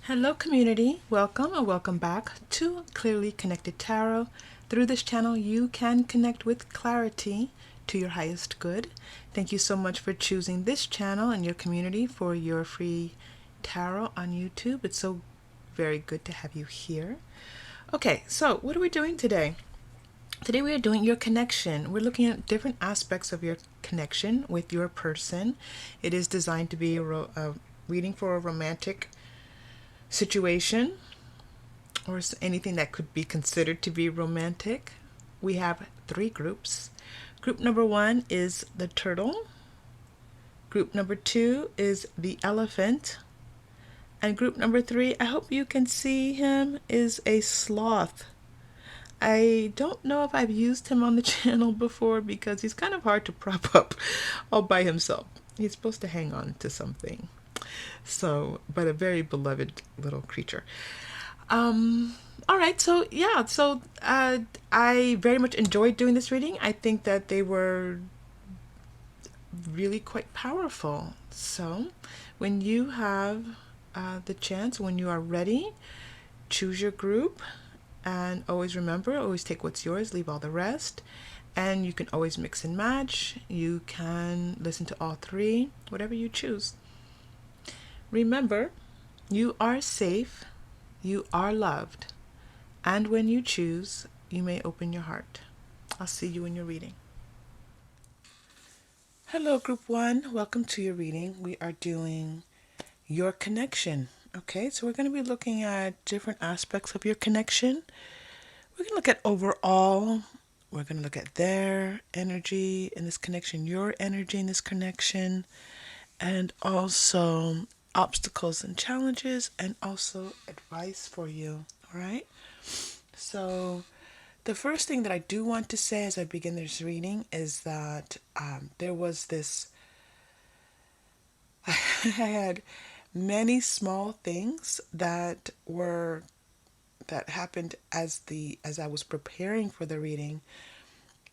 Hello community, welcome and welcome back to Clearly Connected Tarot. Through this channel you can connect with clarity to your highest good. Thank you so much for choosing this channel and your community for your free tarot on YouTube. It's so very good to have you here. Okay, so what are we doing today? Today we are doing your connection. We're looking at different aspects of your connection with your person. It is designed to be a reading for a romantic situation or anything that could be considered to be romantic. We have three groups. Group number one is the turtle. Group number two is the elephant. And group number three, I hope you can see him, is a sloth. I don't know if I've used him on the channel before because he's kind of hard to prop up all by himself. He's supposed to hang on to something. So, but a very beloved little creature. All right, so yeah, I very much enjoyed doing this reading. I think that they were really quite powerful. So, when you have the chance, when you are ready, choose your group, and always remember, always take what's yours, leave all the rest. And you can always mix and match. You can listen to all three, whatever you choose. Remember, you are safe, you are loved, and when you choose, you may open your heart. I'll see you in your reading. Hello, Group 1. Welcome to your reading. We are doing your connection. Okay, so we're going to be looking at different aspects of your connection. We're going to look at overall. We're going to look at their energy in this connection, your energy in this connection, and also obstacles and challenges, and also advice for you. All right. So the first thing that I do want to say as I begin this reading is that there was this, I had many small things that happened as I was preparing for the reading.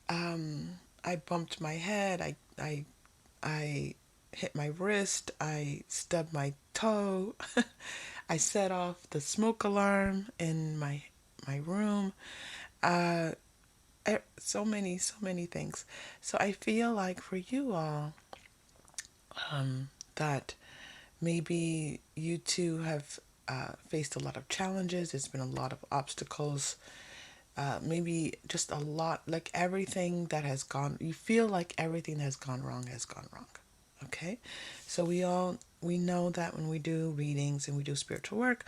I bumped my head. I hit my wrist. I stubbed my toe. I set off the smoke alarm in my room. Uh, so many things. So I feel like for you all, that maybe you too have faced a lot of challenges. There's been a lot of obstacles. Maybe just a lot, like everything that has gone, you feel like everything that has gone wrong has gone wrong. Okay? So we know that when we do readings and we do spiritual work,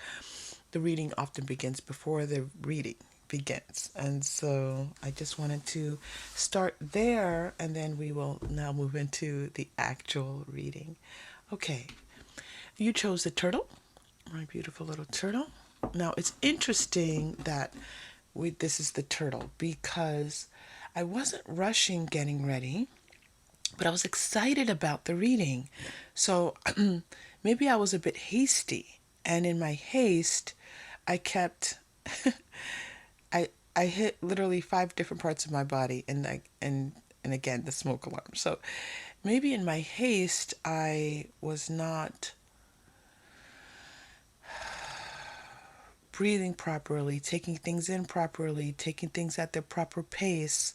the reading often begins before the reading begins. And so I just wanted to start there, and then we will now move into the actual reading. Okay, you chose the turtle, my beautiful little turtle. Now it's interesting that this is the turtle because I wasn't rushing getting ready, but I was excited about the reading. So maybe I was a bit hasty, and in my haste, I kept I hit literally 5 different parts of my body, and again the smoke alarm. So maybe in my haste I was not breathing properly, taking things in properly, taking things at their proper pace.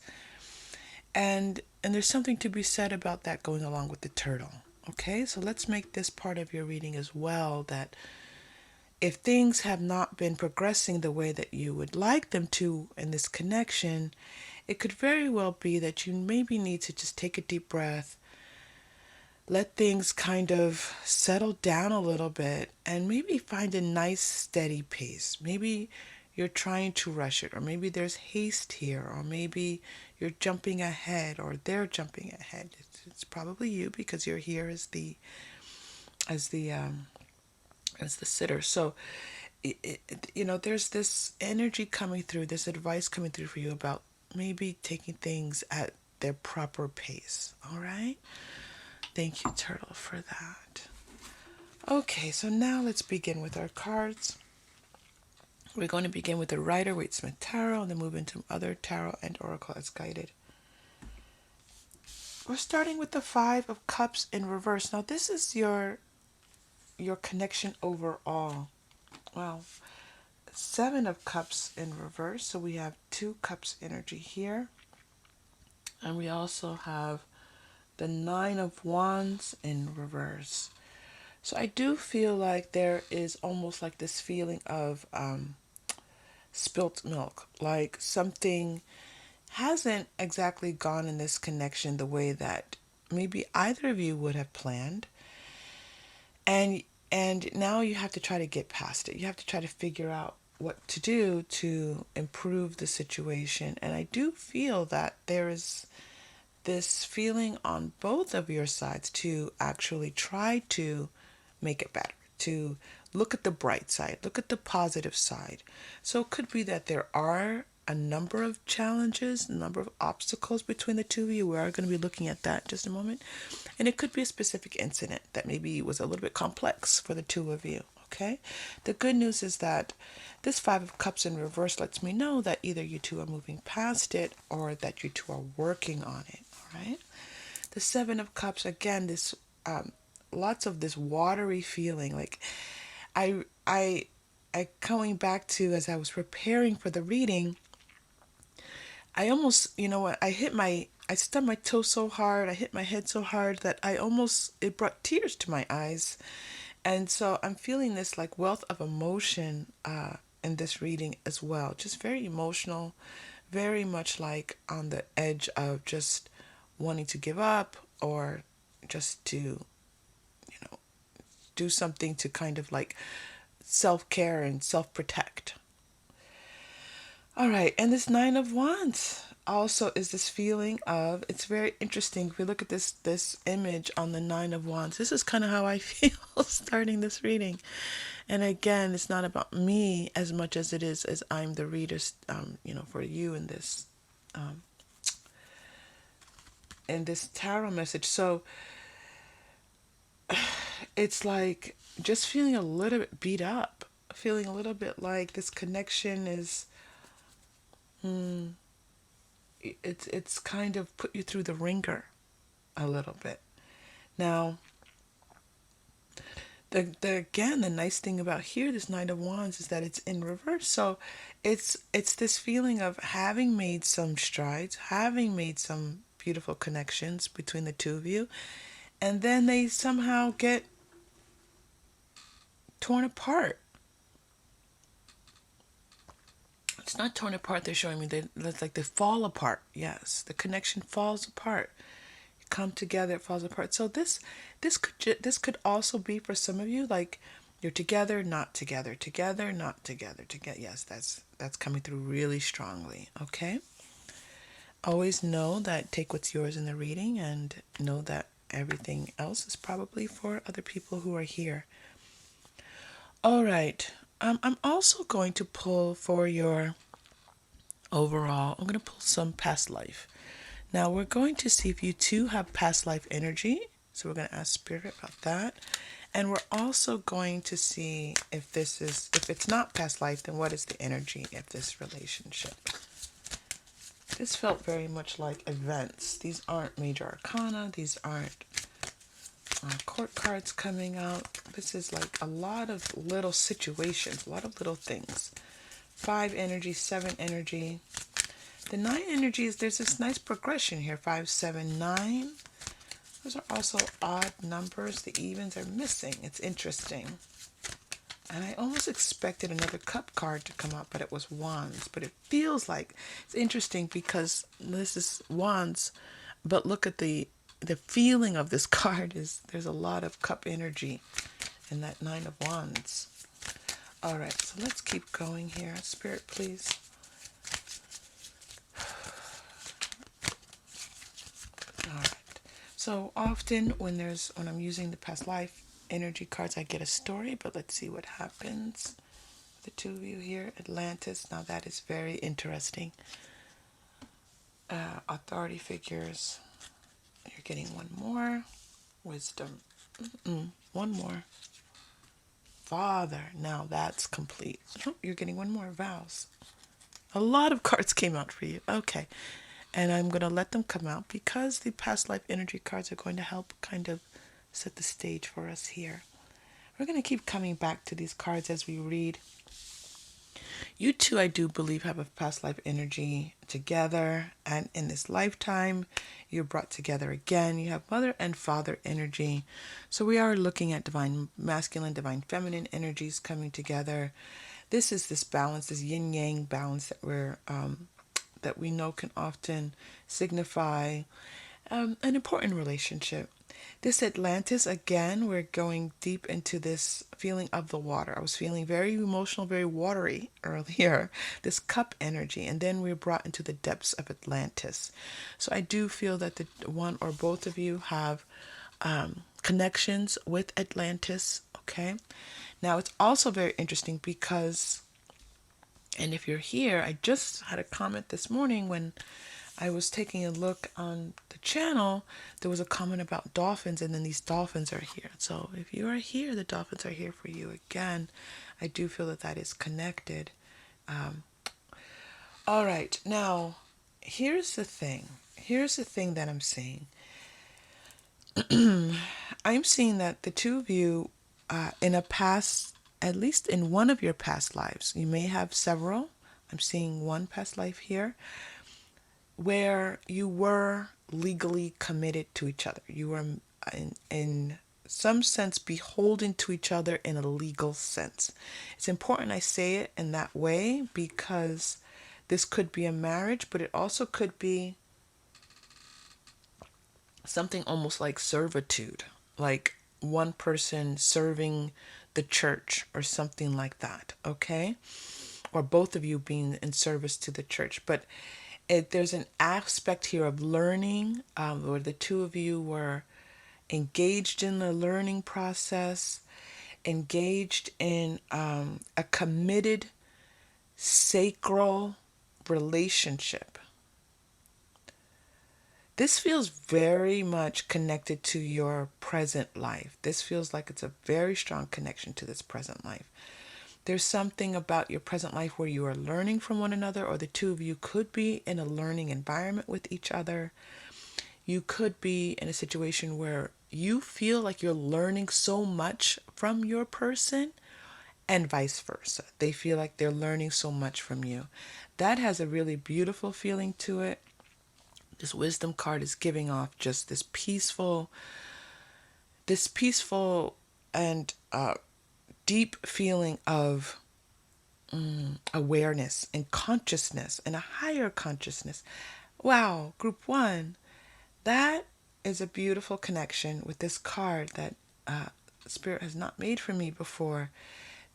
And there's something to be said about that going along with the turtle. Okay, so let's make this part of your reading as well, that if things have not been progressing the way that you would like them to in this connection, it could very well be that you maybe need to just take a deep breath, let things kind of settle down a little bit, and maybe find a nice steady pace. Maybe you're trying to rush it, or maybe there's haste here, or maybe you're jumping ahead, or they're jumping ahead. It's probably you because you're here as the sitter. So there's this energy coming through, this advice coming through for you about maybe taking things at their proper pace. All right. Thank you, turtle, for that. Okay, so now let's begin with our cards. We're going to begin with the Rider-Waite-Smith Tarot and then move into other tarot and oracle as guided. We're starting with the 5 of Cups in reverse. Now this is your connection overall. Wow. Seven of Cups in reverse. So we have 2 cups energy here. And we also have the Nine of Wands in reverse. So I do feel like there is almost like this feeling of spilt milk, like something hasn't exactly gone in this connection the way that maybe either of you would have planned. And now you have to try to get past it. You have to try to figure out what to do to improve the situation. And I do feel that there is this feeling on both of your sides to actually try to make it better, to look at the bright side, look at the positive side. So it could be that there are a number of challenges, a number of obstacles between the two of you. We are going to be looking at that in just a moment. And it could be a specific incident that maybe was a little bit complex for the two of you. Okay? The good news is that this Five of Cups in reverse lets me know that either you two are moving past it or that you two are working on it. All right? The Seven of Cups, again, this lots of this watery feeling. Like I going back to as I was preparing for the reading, I almost, you know what, I stubbed my toe so hard, I hit my head so hard that it brought tears to my eyes. And so I'm feeling this like wealth of emotion in this reading as well. Just very emotional, very much like on the edge of just wanting to give up or just to, do something to kind of like self-care and self-protect. All right, and this Nine of Wands also is this feeling of, it's very interesting. If we look at this image on the Nine of Wands, this is kind of how I feel starting this reading. And again, it's not about me as much as it is as I'm the reader, for you in this tarot message. So it's like just feeling a little bit beat up, feeling a little bit like this connection is it's kind of put you through the ringer a little bit. Now, the nice thing about here, this Nine of Wands, is that it's in reverse. So it's this feeling of having made some strides, having made some beautiful connections between the two of you, and then they somehow get torn apart. It's not torn apart, they're showing me. It's like they fall apart. Yes, the connection falls apart. You come together, it falls apart. So this could also be for some of you like you're together, not together, together, not together, together. Yes, that's coming through really strongly. Okay. Always know that take what's yours in the reading, and know that everything else is probably for other people who are here. All right. I'm also going to pull for your overall. I'm going to pull some past life. Now we're going to see if you two have past life energy. So we're going to ask Spirit about that. And we're also going to see if it's not past life, then what is the energy of this relationship? This felt very much like events. These aren't major arcana. These aren't court cards coming out. This is like a lot of little situations, a lot of little things. 5 energy, 7 energy. The 9 energies, there's this nice progression here. 5, 7, 9. Those are also odd numbers. The evens are missing. It's interesting. And I almost expected another cup card to come out, but it was wands. But it feels like it's interesting because this is wands, but look at the feeling of this card is there's a lot of cup energy in that 9 of wands. All right, so let's keep going here. Spirit, please. All right. So often when I'm using the past life energy cards, I get a story, but let's see what happens. The two of you here, Atlantis. Now that is very interesting. Authority figures. You're getting one more. Wisdom. One more. Father. Now that's complete. Oh, you're getting one more. Vows. A lot of cards came out for you. Okay. And I'm going to let them come out because the past life energy cards are going to help kind of set the stage for us here. We're going to keep coming back to these cards as we read. You two, I do believe, have a past life energy together, and in this lifetime, you're brought together again. You have mother and father energy. So we are looking at divine masculine, divine feminine energies coming together. This is this balance, this yin-yang balance that we know can often signify an important relationship. This Atlantis, again, we're going deep into this feeling of the water. I was feeling very emotional, very watery earlier, this cup energy, and then we're brought into the depths of Atlantis. So I do feel that the one or both of you have connections with Atlantis, okay? Now, it's also very interesting because, and if you're here, I just had a comment this morning when I was taking a look on the channel. There was a comment about dolphins, and then these dolphins are here. So if you are here, the dolphins are here for you again. I do feel that that is connected. All right, now here's the thing. Here's the thing that I'm seeing. I'm seeing that the two of you, in a past, at least in one of your past lives, you may have several. I'm seeing one past life here, where you were legally committed to each other. You were in some sense beholden to each other in a legal sense. It's important I say it in that way because this could be a marriage, but it also could be something almost like servitude, like one person serving the church or something like that, okay? Or both of you being in service to the church. But there's an aspect here of learning, where the two of you were engaged in the learning process, engaged in a committed, sacral relationship. This feels very much connected to your present life. This feels like it's a very strong connection to this present life. There's something about your present life where you are learning from one another, or the two of you could be in a learning environment with each other. You could be in a situation where you feel like you're learning so much from your person, and vice versa. They feel like they're learning so much from you. That has a really beautiful feeling to it. This wisdom card is giving off just this peaceful and deep feeling of awareness and consciousness and a higher consciousness. Wow, group one, that is a beautiful connection with this card that Spirit has not made for me before.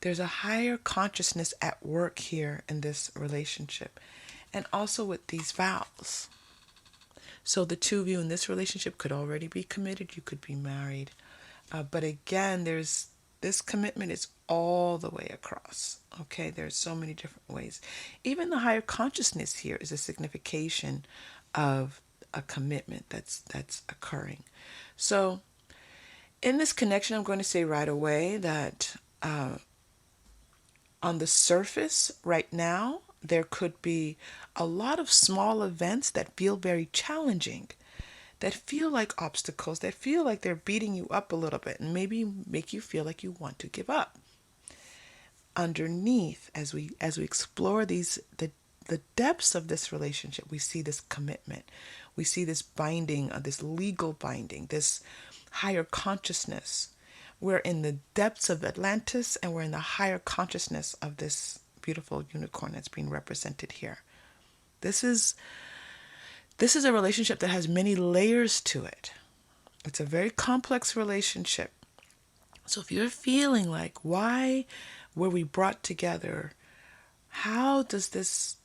There's a higher consciousness at work here in this relationship, and also with these vows. So the two of you in this relationship could already be committed. You could be married. But again, this commitment is all the way across. Okay, there's so many different ways. Even the higher consciousness here is a signification of a commitment that's occurring. So in this connection, I'm going to say right away that on the surface right now, there could be a lot of small events that feel very challenging, that feel like obstacles, that feel like they're beating you up a little bit and maybe make you feel like you want to give up. Underneath, as we explore the depths of this relationship, we see this commitment. We see this binding, this legal binding, this higher consciousness. We're in the depths of Atlantis, and we're in the higher consciousness of this beautiful unicorn that's being represented here. This is a relationship that has many layers to it. It's a very complex relationship. So if you're feeling like, why were we brought together? How does this,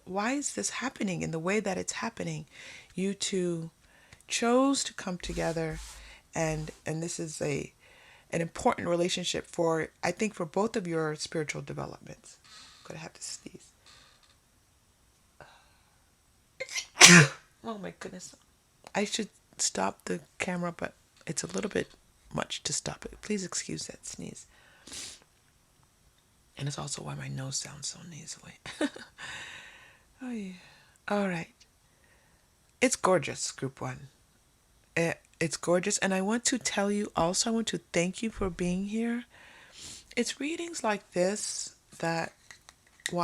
why is this happening in the way that it's happening? You two chose to come together, and this is an important relationship for, I think, for both of your spiritual developments. I'm going to have to sneeze. Oh my goodness. I should stop the camera, but it's a little bit much to stop it. Please excuse that sneeze. And it's also why my nose sounds so nasally. Oh yeah. All right. It's gorgeous, group one. It's gorgeous. And I want to tell you also, I want to thank you for being here. It's readings like this that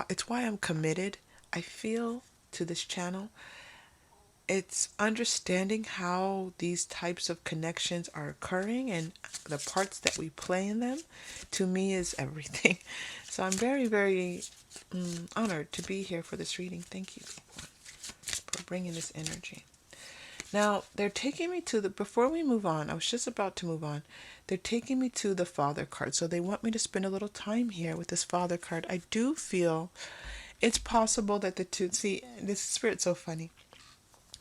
it's why I'm committed, I feel, to this channel. It's understanding how these types of connections are occurring and the parts that we play in them, to me, is everything. So I'm very, very honored to be here for this reading. Thank you, people, for bringing this energy. Now, they're taking me to before we move on, I was just about to move on. They're taking me to the Father card. So they want me to spend a little time here with this Father card. I do feel it's possible that the two, see, this Spirit's so funny.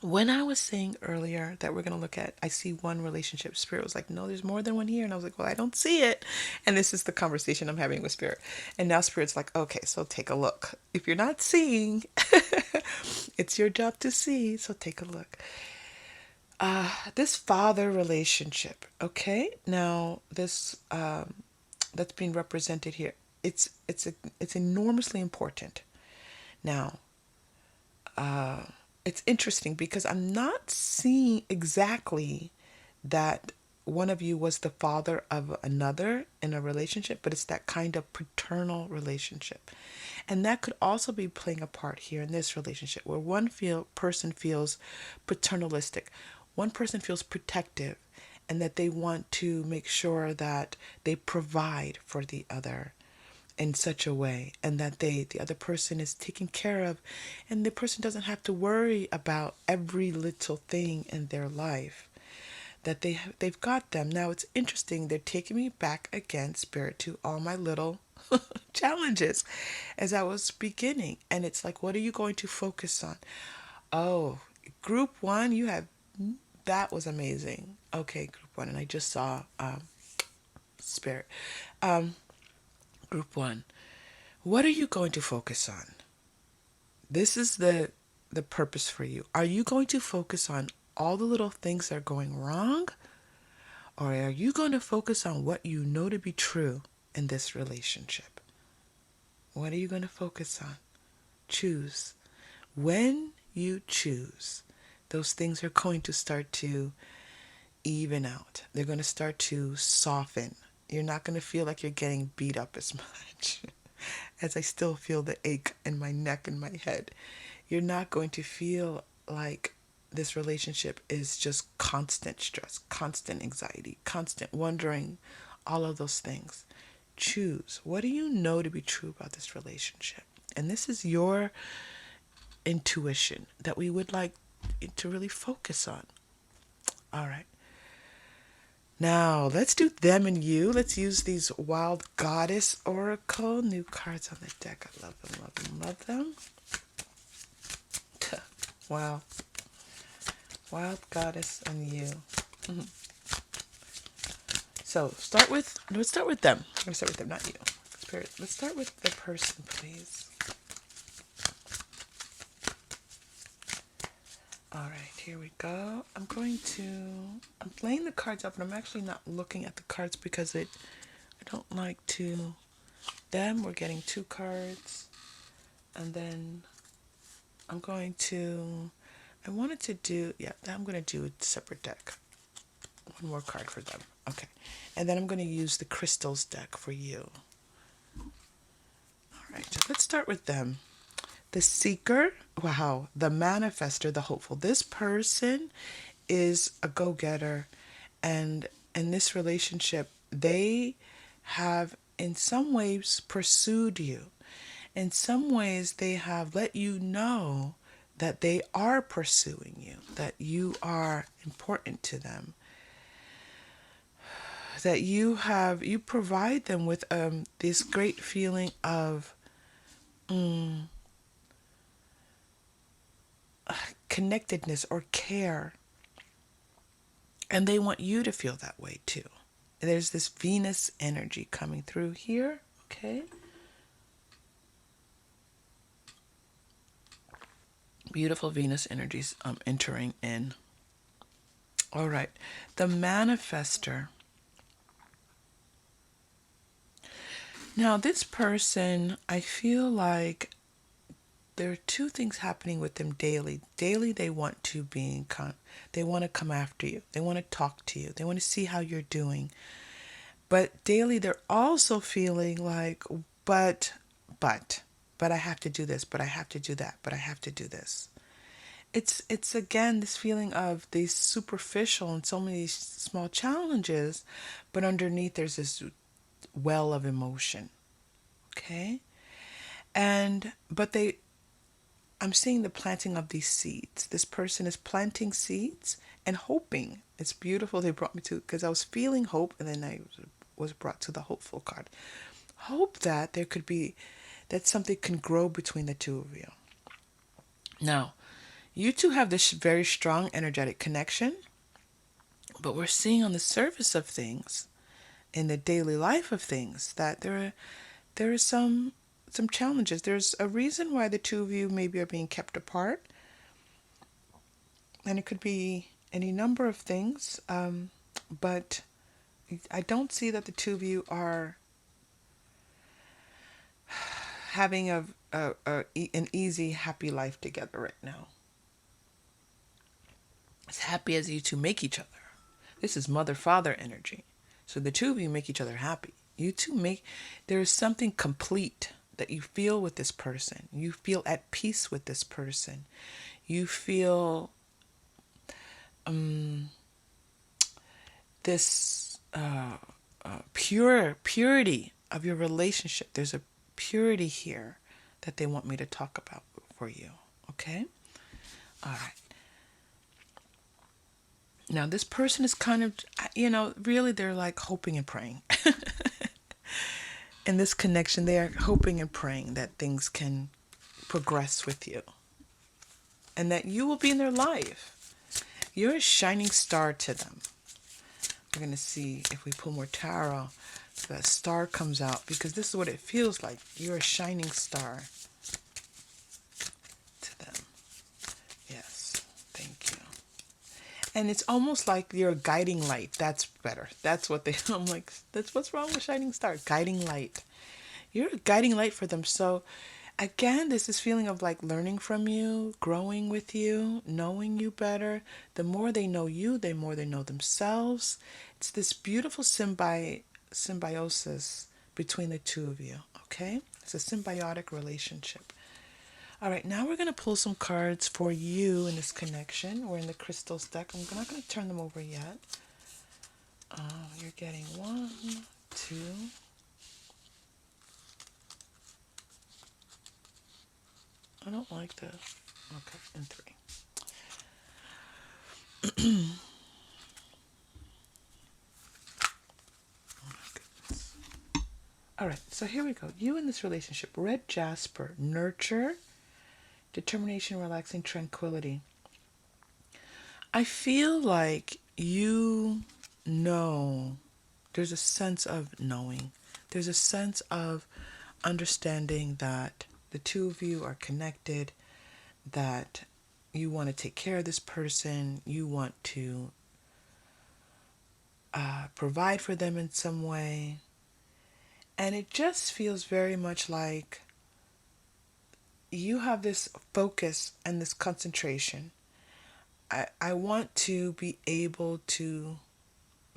When I was saying earlier that we're going to look at, I see one relationship, Spirit was like, no, there's more than one here. And I was like, well, I don't see it. And this is the conversation I'm having with Spirit. And now Spirit's like, okay, so take a look. If you're not seeing, it's your job to see. So take a look. This father relationship, okay? Now, this that's being represented here, it's enormously important. Now, it's interesting because I'm not seeing exactly that one of you was the father of another in a relationship, but it's that kind of paternal relationship. And that could also be playing a part here in this relationship where one person feels paternalistic. One person feels protective and that they want to make sure that they provide for the other in such a way, and that the other person is taken care of, and the person doesn't have to worry about every little thing in their life, that they've got them. Now it's interesting, they're taking me back again, Spirit, to all my little challenges as I was beginning, and it's like, what are you going to focus on? Oh, group one, you have, that was amazing. Okay, group one, and I just saw Spirit. Group one, what are you going to focus on? This is the purpose for you. Are you going to focus on all the little things that are going wrong? Or are you going to focus on what you know to be true in this relationship? What are you going to focus on? Choose. When you choose, those things are going to start to even out. They're going to start to soften. You're not going to feel like you're getting beat up as much as I still feel the ache in my neck and my head. You're not going to feel like this relationship is just constant stress, constant anxiety, constant wondering, all of those things. Choose. What do you know to be true about this relationship? And this is your intuition that we would like to really focus on. All right. Now, let's do them and you. Let's use these Wild Goddess Oracle. New cards on the deck. I love them, love them, love them. Wow. Wild Goddess and you. Mm-hmm. So, let's start with them. I'm going to start with them, not you. Spirit, let's start with the person, please. All right, here we go. I'm laying the cards up, and I'm actually not looking at the cards because I don't like to, we're getting 2 cards, and then I'm going to do a separate deck. One more card for them. Okay. And then I'm going to use the crystals deck for you. All right, so let's start with them. The seeker, wow, the manifester, the hopeful. This person is a go-getter, and in this relationship, they have in some ways pursued you. In some ways, they have let you know that they are pursuing you, that you are important to them, that you provide them with this great feeling of connectedness or care. And they want you to feel that way too. There's this Venus energy coming through here, okay? Beautiful Venus energies entering in. All right, the manifester. Now this person, I feel like there are two things happening with them daily. Daily, they want to they want to come after you. They want to talk to you. They want to see how you're doing. But daily, they're also feeling like, but, but I have to do this, but I have to do that, but I have to do this. It's again this feeling of these superficial and so many small challenges, but underneath there's this well of emotion. Okay? I'm seeing the planting of these seeds. This person is planting seeds and hoping. It's beautiful. They brought me to, because I was feeling hope, and then I was brought to the hopeful card. Hope that that something can grow between the two of you. Now, you two have this very strong energetic connection, but we're seeing on the surface of things, in the daily life of things, that there are some challenges. There's a reason why the two of you maybe are being kept apart, and it could be any number of things, but I don't see that the two of you are having an easy, happy life together right now. As happy as you two make each other. This is mother-father energy. So the two of you make each other happy. There is something complete that you feel with this person. You feel at peace with this person. You feel this purity of your relationship. There's a purity here that they want me to talk about for you. Okay? All right. Now, this person is kind of, really they're like hoping and praying. In this connection, they are hoping and praying that things can progress with you. And that you will be in their life. You're a shining star to them. We're going to see if we pull more tarot, that star comes out, because this is what it feels like. You're a shining star to them. Yes, thank you. And it's almost like you're a guiding light. That's better. That's what I'm like, that's what's wrong with shining star. Guiding light. You're a guiding light for them. So again, there's this feeling of like learning from you, growing with you, knowing you better. The more they know you, the more they know themselves. It's this beautiful symbiosis between the two of you. Okay? It's a symbiotic relationship. All right, now we're going to pull some cards for you in this connection. We're in the crystals deck. I'm not going to turn them over yet. You're getting 1, 2. I don't like this. Okay, and 3. Oh my goodness. All right, so here we go. You in this relationship. Red jasper, nurture, determination, relaxing, tranquility. I feel like you know, there's a sense of knowing. There's a sense of understanding that the two of you are connected, that you want to take care of this person, you want to provide for them in some way. And it just feels very much like you have this focus and this concentration. I want to be able to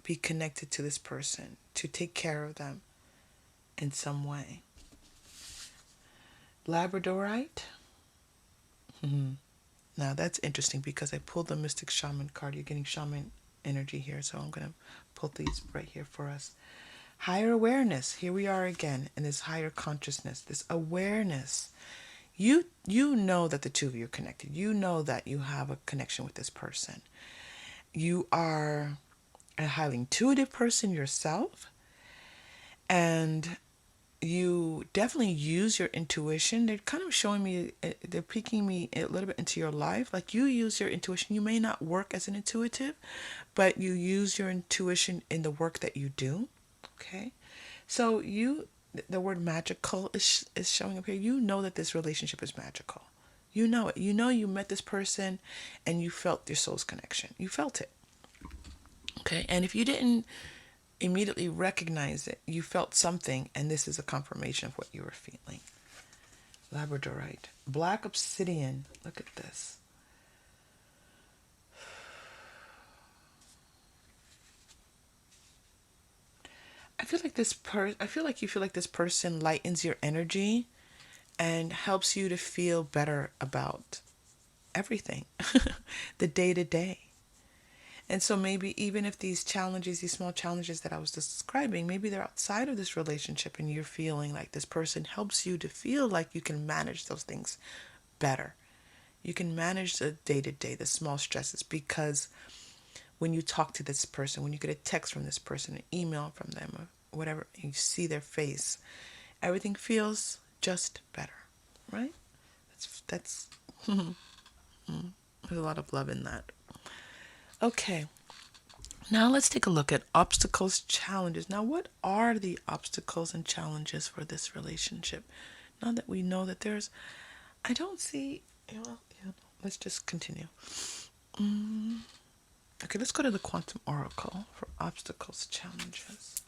be connected to this person, to take care of them in some way. Labradorite. Now that's interesting because I pulled the Mystic Shaman card. You're getting shaman energy here, so I'm going to pull these right here for us. Higher awareness. Here we are again in this higher consciousness, this awareness. You know that the two of you are connected. You know that you have a connection with this person. You are a highly intuitive person yourself, and you definitely use your intuition. They're kind of showing me, they're peeking me a little bit into your life. Like you use your intuition. You may not work as an intuitive, but you use your intuition in the work that you do. Okay? So the word magical is showing up here. You know that this relationship is magical. You know it. You know you met this person and you felt your soul's connection. You felt it. Okay? And if you didn't immediately recognize it, you felt something, and this is a confirmation of what you were feeling. Labradorite. Black obsidian. Look at this. I feel like you feel like this person lightens your energy and helps you to feel better about everything. The day to day. And so maybe even if these challenges, these small challenges that I was describing, maybe they're outside of this relationship and you're feeling like this person helps you to feel like you can manage those things better. You can manage the day-to-day, the small stresses, because when you talk to this person, when you get a text from this person, an email from them, or whatever, and you see their face, everything feels just better, right? That's there's a lot of love in that. Okay, now let's take a look at obstacles, challenges. Now, what are the obstacles and challenges for this relationship? Now that we know that I don't see, let's just continue. Okay, let's go to the Quantum Oracle for obstacles, challenges.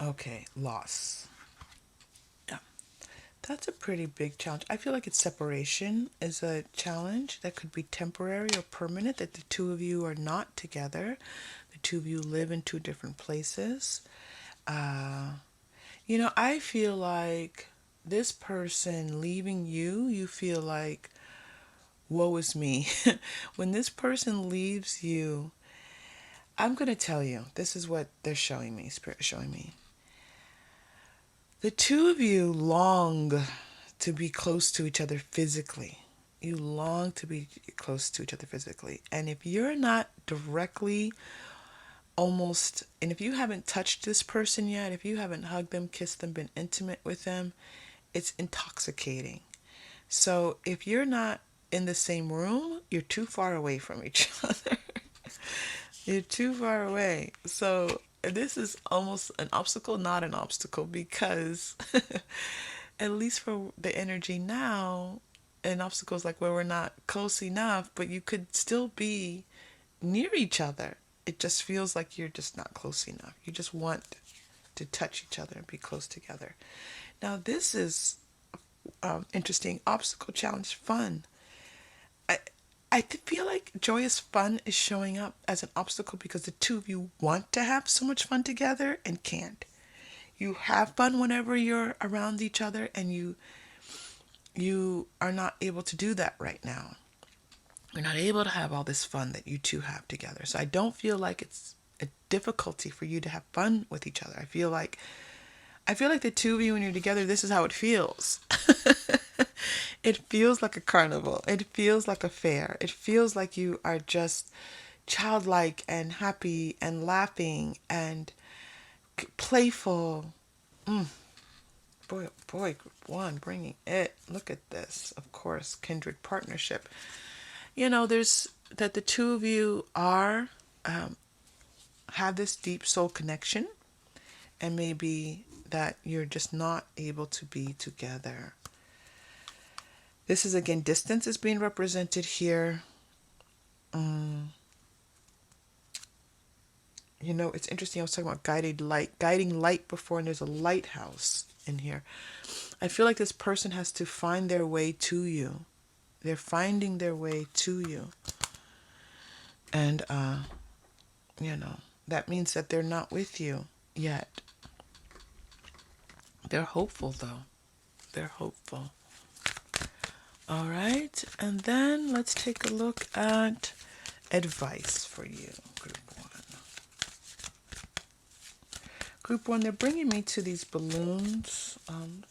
Okay, loss. Yeah, that's a pretty big challenge. I feel like it's separation is a challenge that could be temporary or permanent, that the two of you are not together. The two of you live in two different places. I feel like this person leaving you, you feel like, woe is me. When this person leaves you, I'm going to tell you, this is what they're showing me, Spirit is showing me. The two of you long to be close to each other physically. You long to be close to each other physically. And if you're not directly and if you haven't touched this person yet, if you haven't hugged them, kissed them, been intimate with them, it's intoxicating. So if you're not in the same room, you're too far away from each other. You're too far away. So this is almost an obstacle, not an obstacle, because at least for the energy now, an obstacle is like where we're not close enough, but you could still be near each other. It just feels like you're just not close enough. You just want to touch each other and be close together. Now, this is interesting. Obstacle, challenge, fun. I feel like joyous fun is showing up as an obstacle because the two of you want to have so much fun together and can't. You have fun whenever you're around each other, and you are not able to do that right now. You're not able to have all this fun that you two have together. So I don't feel like it's a difficulty for you to have fun with each other. I feel like the two of you, when you're together, this is how it feels. It feels like a carnival. It feels like a fair. It feels like you are just childlike and happy and laughing and playful. Boy, oh boy, group one, bringing it. Look at this. Of course, kindred partnership. There's that the two of you have this deep soul connection, and maybe that you're just not able to be together. This is, again, distance is being represented here. It's interesting. I was talking about guiding light before, and there's a lighthouse in here. I feel like this person has to find their way to you. They're finding their way to you. And, that means that they're not with you yet. They're hopeful, though. They're hopeful. All right. And then let's take a look at advice for you, Group 1. Group 1, they're bringing me to these balloons.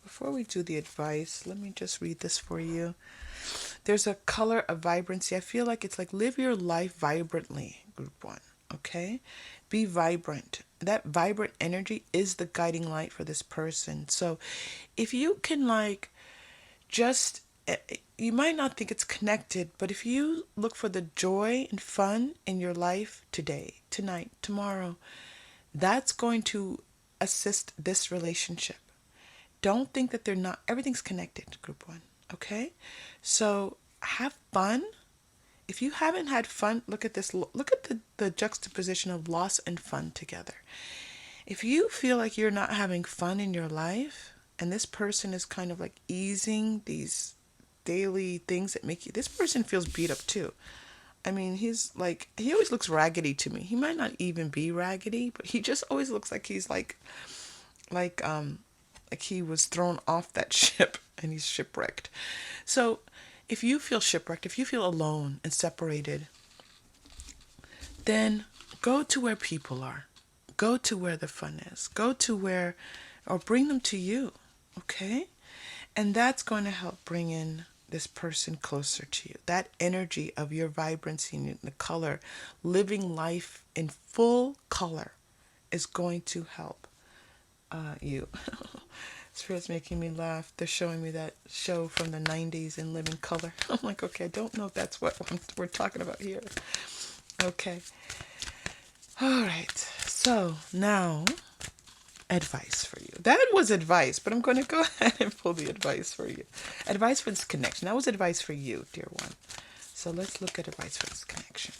Before we do the advice, let me just read this for you. There's a color of vibrancy. I feel like it's like live your life vibrantly, Group 1, okay? Be vibrant. That vibrant energy is the guiding light for this person. So if you can you might not think it's connected, but if you look for the joy and fun in your life today, tonight, tomorrow, that's going to assist this relationship. Don't think that they're not, everything's connected, group one. Okay? So have fun. If you haven't had fun, look at this. Look at the juxtaposition of loss and fun together. If you feel like you're not having fun in your life, and this person is kind of like easing these daily things that make you, this person feels beat up too. I mean, he's like, he always looks raggedy to me. He might not even be raggedy, but he just always looks like he's like he was thrown off that ship and he's shipwrecked. So if you feel shipwrecked, if you feel alone and separated, then go to where people are. Go to where the fun is. Go to where, or bring them to you, okay? And that's going to help bring in this person closer to you. That energy of your vibrancy and the color, living life in full color, is going to help you. Spirit's making me laugh. They're showing me that show from the 90s in living color. I'm like, okay, I don't know if that's what we're talking about here. Okay. All right. So now, advice for you. That was advice, but I'm going to go ahead and pull the advice for you. Advice for this connection. That was advice for you, dear one. So let's look at advice for this connection.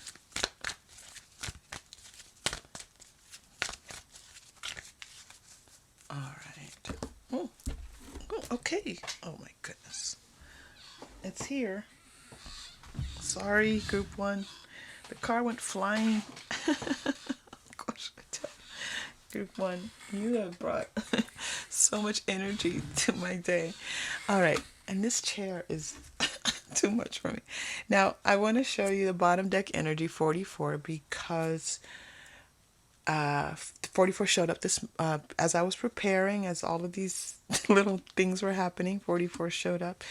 All right. Oh, okay. Oh my goodness. It's here. Sorry, group one. The car went flying. Gosh, I tell you. Group one, you have brought so much energy to my day. All right. And this chair is too much for me. Now, I want to show you the bottom deck energy 44 because 44 showed up this as I was preparing, as all of these little things were happening. 44 showed up.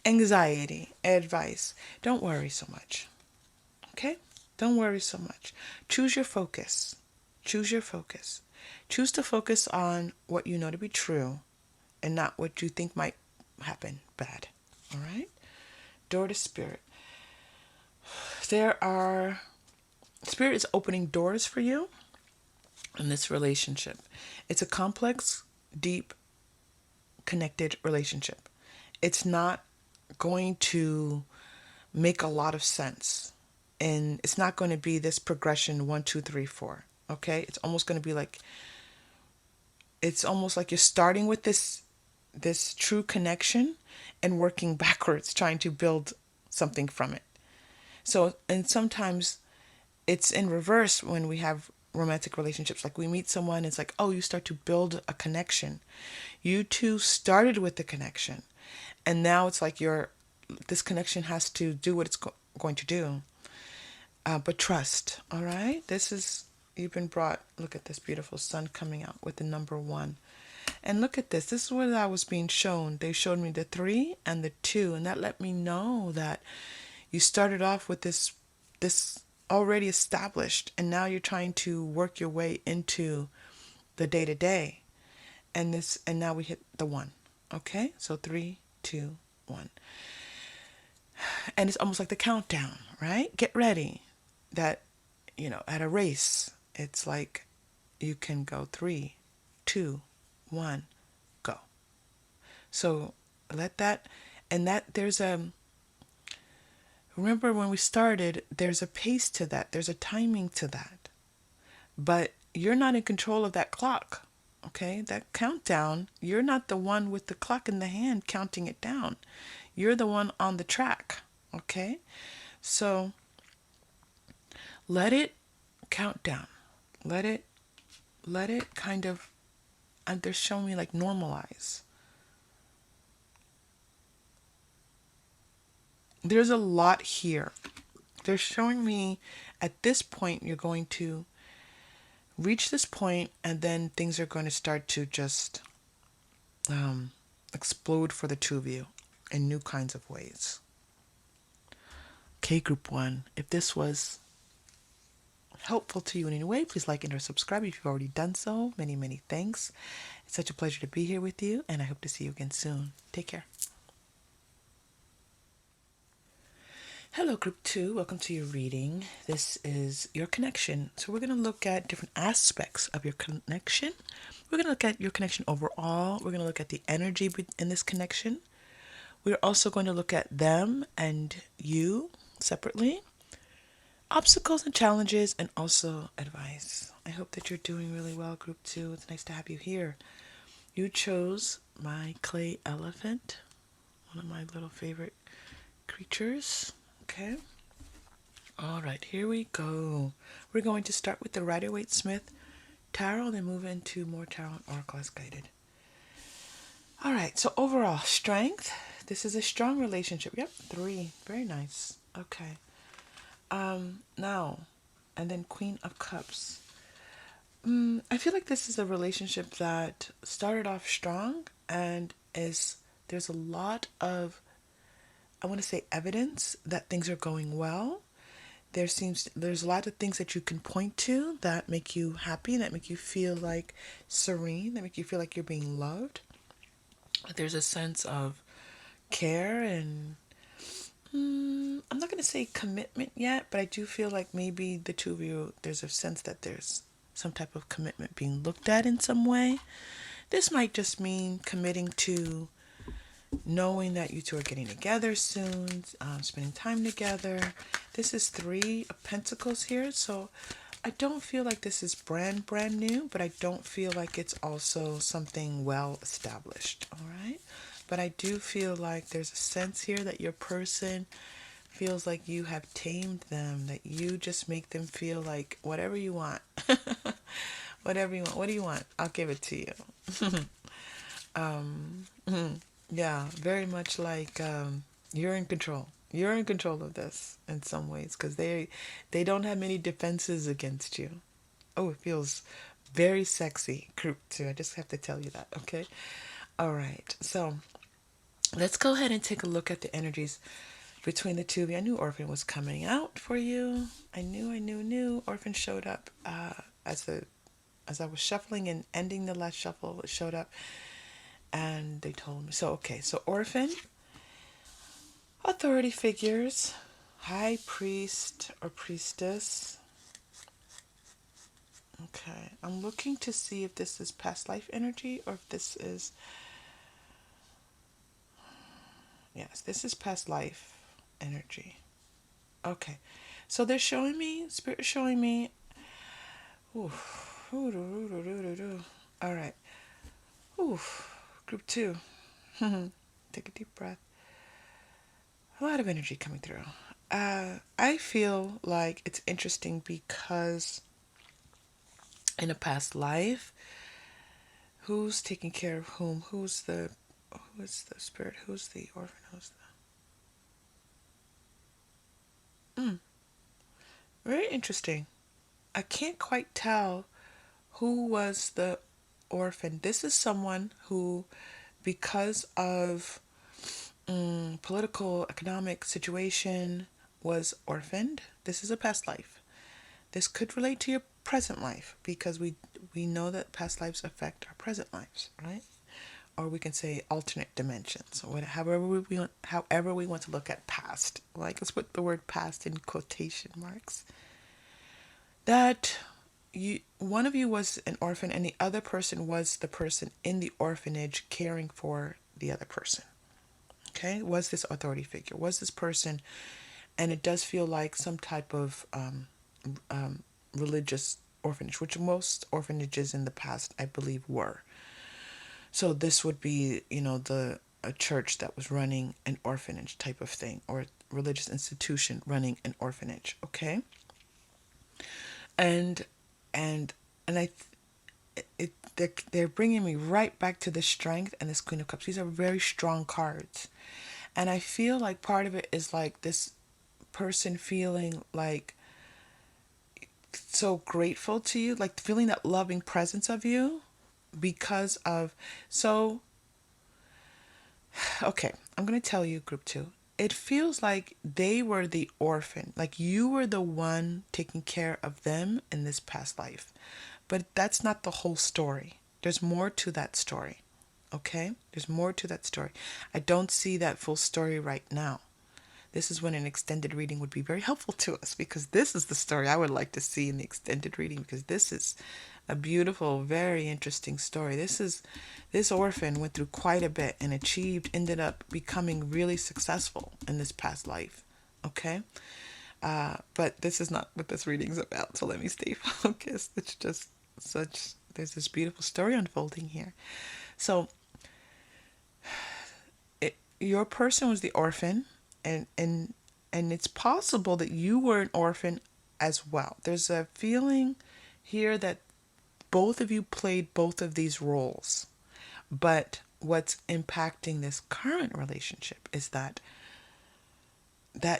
Anxiety, advice. Don't worry so much. Okay? Don't worry so much. Choose your focus. Choose your focus. Choose to focus on what you know to be true and not what you think might happen bad. All right? Door to Spirit. Spirit is opening doors for you in this relationship. It's a complex, deep, connected relationship. It's not going to make a lot of sense. And it's not going to be this progression 1, 2, 3, 4. Okay? It's almost going to be like, it's almost like you're starting with this true connection and working backwards, trying to build something from it. So, and sometimes it's in reverse when we have romantic relationships. Like we meet someone, it's like, oh, you start to build a connection. You two started with the connection. And now it's like this connection has to do what it's going to do. But trust, all right? You've been brought, look at this beautiful sun coming out with the number 1. And look at this. This is what I was being shown. They showed me the 3 and the 2. And that let me know that you started off with this already established. And now you're trying to work your way into the day-to-day. And now we hit the 1. Okay? So 3, 2, 1. And it's almost like the countdown, right? Get ready. That, at a race, it's like you can go 3, 2, 1, go. So let that, and that remember when we started, there's a pace to that. There's a timing to that. But you're not in control of that clock, okay? That countdown, you're not the one with the clock in the hand counting it down. You're the one on the track, okay? So let it count down. Let it kind of, and they're showing me like normalize. There's a lot here. They're showing me at this point, you're going to reach this point and then things are going to start to just explode for the two of you in new kinds of ways. Okay, group 1, if this was helpful to you in any way, please like and or subscribe if you've already done so. Many, many thanks. It's such a pleasure to be here with you, and I hope to see you again soon. Take care. Hello, Group 2. Welcome to your reading. This is your connection. So we're going to look at different aspects of your connection. We're going to look at your connection overall. We're going to look at the energy in this connection. We're also going to look at them and you separately, obstacles and challenges, and also advice. I hope that you're doing really well, Group 2. It's nice to have you here. You chose my clay elephant, one of my little favorite creatures. Okay. All right, here we go. We're going to start with the Rider-Waite-Smith Tarot, then move into more Tarot and Oracle as guided. All right, so overall, strength. This is a strong relationship. Yep, 3. Very nice. Okay. Now, and then Queen of Cups. I feel like this is a relationship that started off strong and there's a lot of, I want to say, evidence that things are going well. There's a lot of things that you can point to that make you happy, that make you feel like serene, that make you feel like you're being loved. There's a sense of care and I'm not going to say commitment yet, but I do feel like maybe the two of you, there's a sense that there's some type of commitment being looked at in some way. This might just mean committing to knowing that you two are getting together soon, spending time together. This is 3 of Pentacles here, so I don't feel like this is brand new, but I don't feel like it's also something well established, all right? But I do feel like there's a sense here that your person feels like you have tamed them, that you just make them feel like whatever you want. Whatever you want. What do you want? I'll give it to you. Yeah, very much like you're in control. You're in control of this in some ways because they don't have many defenses against you. Oh, it feels very sexy, Group 2. I just have to tell you that, okay? All right, so let's go ahead and take a look at the energies between the two of you. I knew Orphan was coming out for you. I knew Orphan showed up as I was shuffling and ending the last shuffle. It showed up. And they told me. So, okay. So, Orphan, authority figures, high priest or priestess. Okay. I'm looking to see if this is past life energy or if this is... Yes, this is past life energy. Okay. So, they're showing me, Spirit is showing me... All right. Group 2. Take a deep breath. A lot of energy coming through. I feel like it's interesting because in a past life, who's taking care of whom? Who is the spirit? Who's the orphan? Who's the... Very interesting. I can't quite tell who was the orphan. This is someone who, because of political, economic situation, was orphaned. This is a past life. This could relate to your present life because we know that past lives affect our present lives, right? Or we can say alternate dimensions, or however we want to look at past. Like, let's put the word past in quotation marks. That one of you was an orphan and the other person was the person in the orphanage caring for the other person. Okay, was this authority figure, was this person, and it does feel like some type of religious orphanage, which most orphanages in the past, I believe, were. So this would be, a church that was running an orphanage type of thing, or a religious institution running an orphanage. Okay, and they're bringing me right back to the Strength and this Queen of Cups. These are very strong cards. And I feel like part of it is like this person feeling like so grateful to you, like feeling that loving presence of you because of... So, okay, I'm going to tell you, Group 2. It feels like they were the orphan, like you were the one taking care of them in this past life. But that's not the whole story. There's more to that story. Okay? There's more to that story. I don't see that full story right now. this is when an extended reading would be very helpful to us, because this is the story I would like to see in the extended reading, because this is a beautiful, very interesting story. This orphan went through quite a bit and ended up becoming really successful in this past life. Okay? But this is not what this reading's about, so let me stay focused. It's just there's this beautiful story unfolding here. So, your person was the orphan, and it's possible that you were an orphan as well. There's a feeling here that both of you played both of these roles. But what's impacting this current relationship is that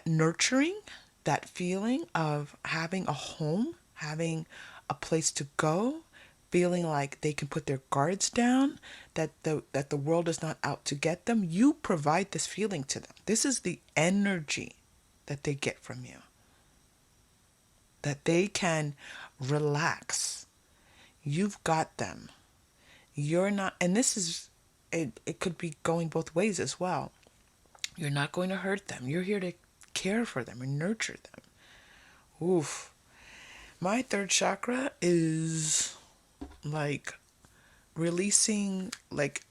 nurturing, that feeling of having a home, having a place to go, feeling like they can put their guards down, that the world is not out to get them. You provide this feeling to them. This is the energy that they get from you. That they can relax. You've got them. You're not, and this is, it could be going both ways as well. You're not going to hurt them. You're here to care for them and nurture them. Oof. My third chakra is like releasing like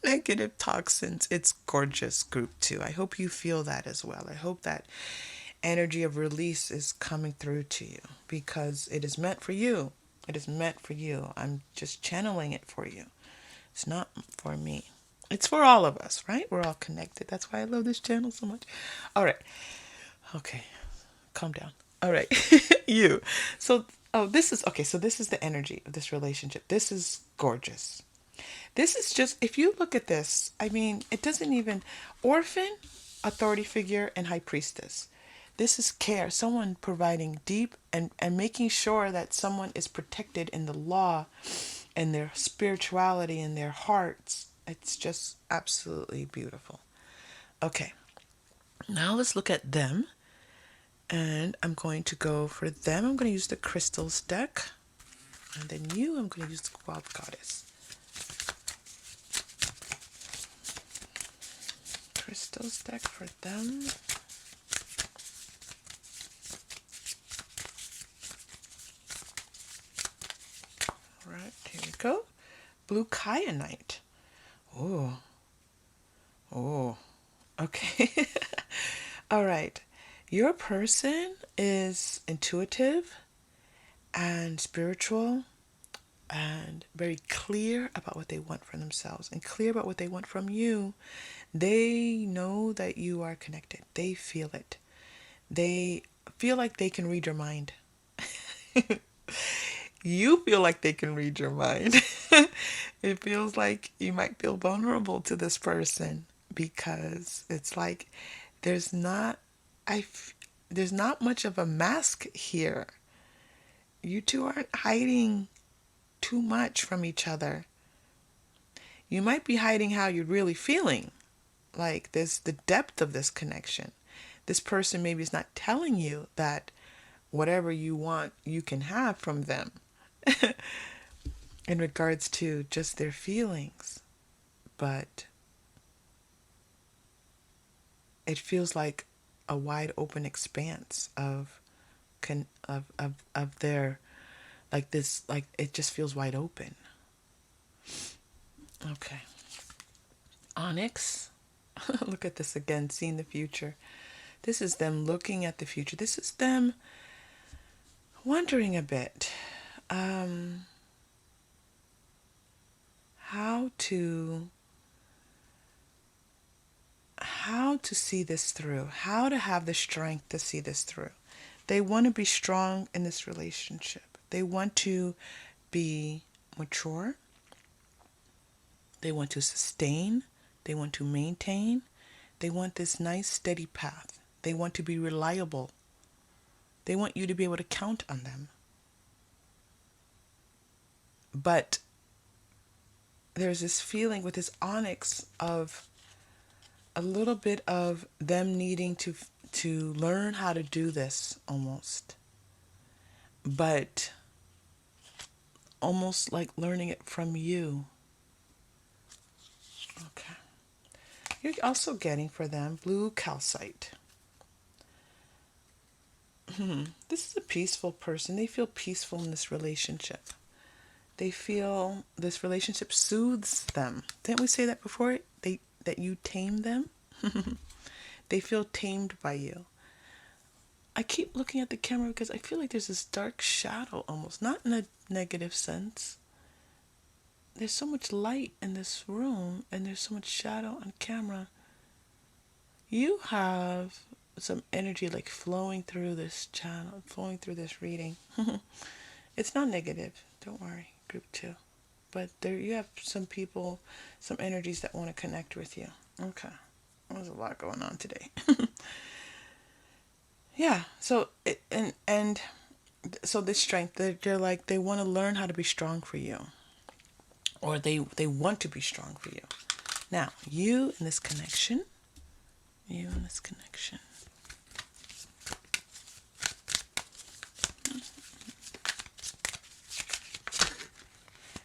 negative toxins. It's gorgeous, group 2. I hope you feel that as well. I hope that energy of release is coming through to you, because it is meant for you. It is meant for you. I'm just channeling it for you. It's not for me. It's for all of us, right? We're all connected. That's why I love this channel so much. All right. Okay. Calm down. All right. You. So, this is the energy of this relationship. This is gorgeous. This is just, if you look at this, I mean, it doesn't even, orphan, authority figure, and high priestess. This is care, someone providing deep and making sure that someone is protected in the law and their spirituality and their hearts. It's just absolutely beautiful. Okay, now let's look at them. And I'm going to go for them. I'm going to use the crystals deck. And then I'm going to use the wild goddess. Crystals deck for them. Right, here we go. Blue kyanite. Oh, okay. All right. Your person is intuitive and spiritual and very clear about what they want for themselves and clear about what they want from you. They know that you are connected. They feel it. They feel like they can read your mind. You feel like they can read your mind. It feels like you might feel vulnerable to this person, because it's like there's not much of a mask here. You two aren't hiding too much from each other. You might be hiding how you're really feeling. Like, there's the depth of this connection. This person maybe is not telling you that whatever you want, you can have from them in regards to just their feelings. But it feels like a wide open expanse of their, like this, like it just feels wide open. Okay. Onyx. Look at this again, seeing the future. This is them looking at the future. This is them wondering a bit how to see this through, how to have the strength to see this through. They want to be strong in this relationship. They want to be mature. They want to sustain. They want to maintain. They want this nice, steady path. They want to be reliable. They want you to be able to count on them. But there's this feeling with this onyx of a little bit of them needing to learn how to do this almost. But almost like learning it from you. Okay. You're also getting for them blue calcite. This is a peaceful person. They feel peaceful in this relationship. They feel this relationship soothes them. Didn't we say that before? That you tame them? They feel tamed by you. I keep looking at the camera because I feel like there's this dark shadow almost, not in a negative sense. There's so much light in this room and there's so much shadow on camera. You have some energy like flowing through this channel, flowing through this reading. It's not negative, don't worry, group 2. But there you have some people, some energies that want to connect with you. Okay. There's a lot going on today. Yeah, so so this strength, they're like they want to learn how to be strong for you. Or they want to be strong for you. Now, you in this connection.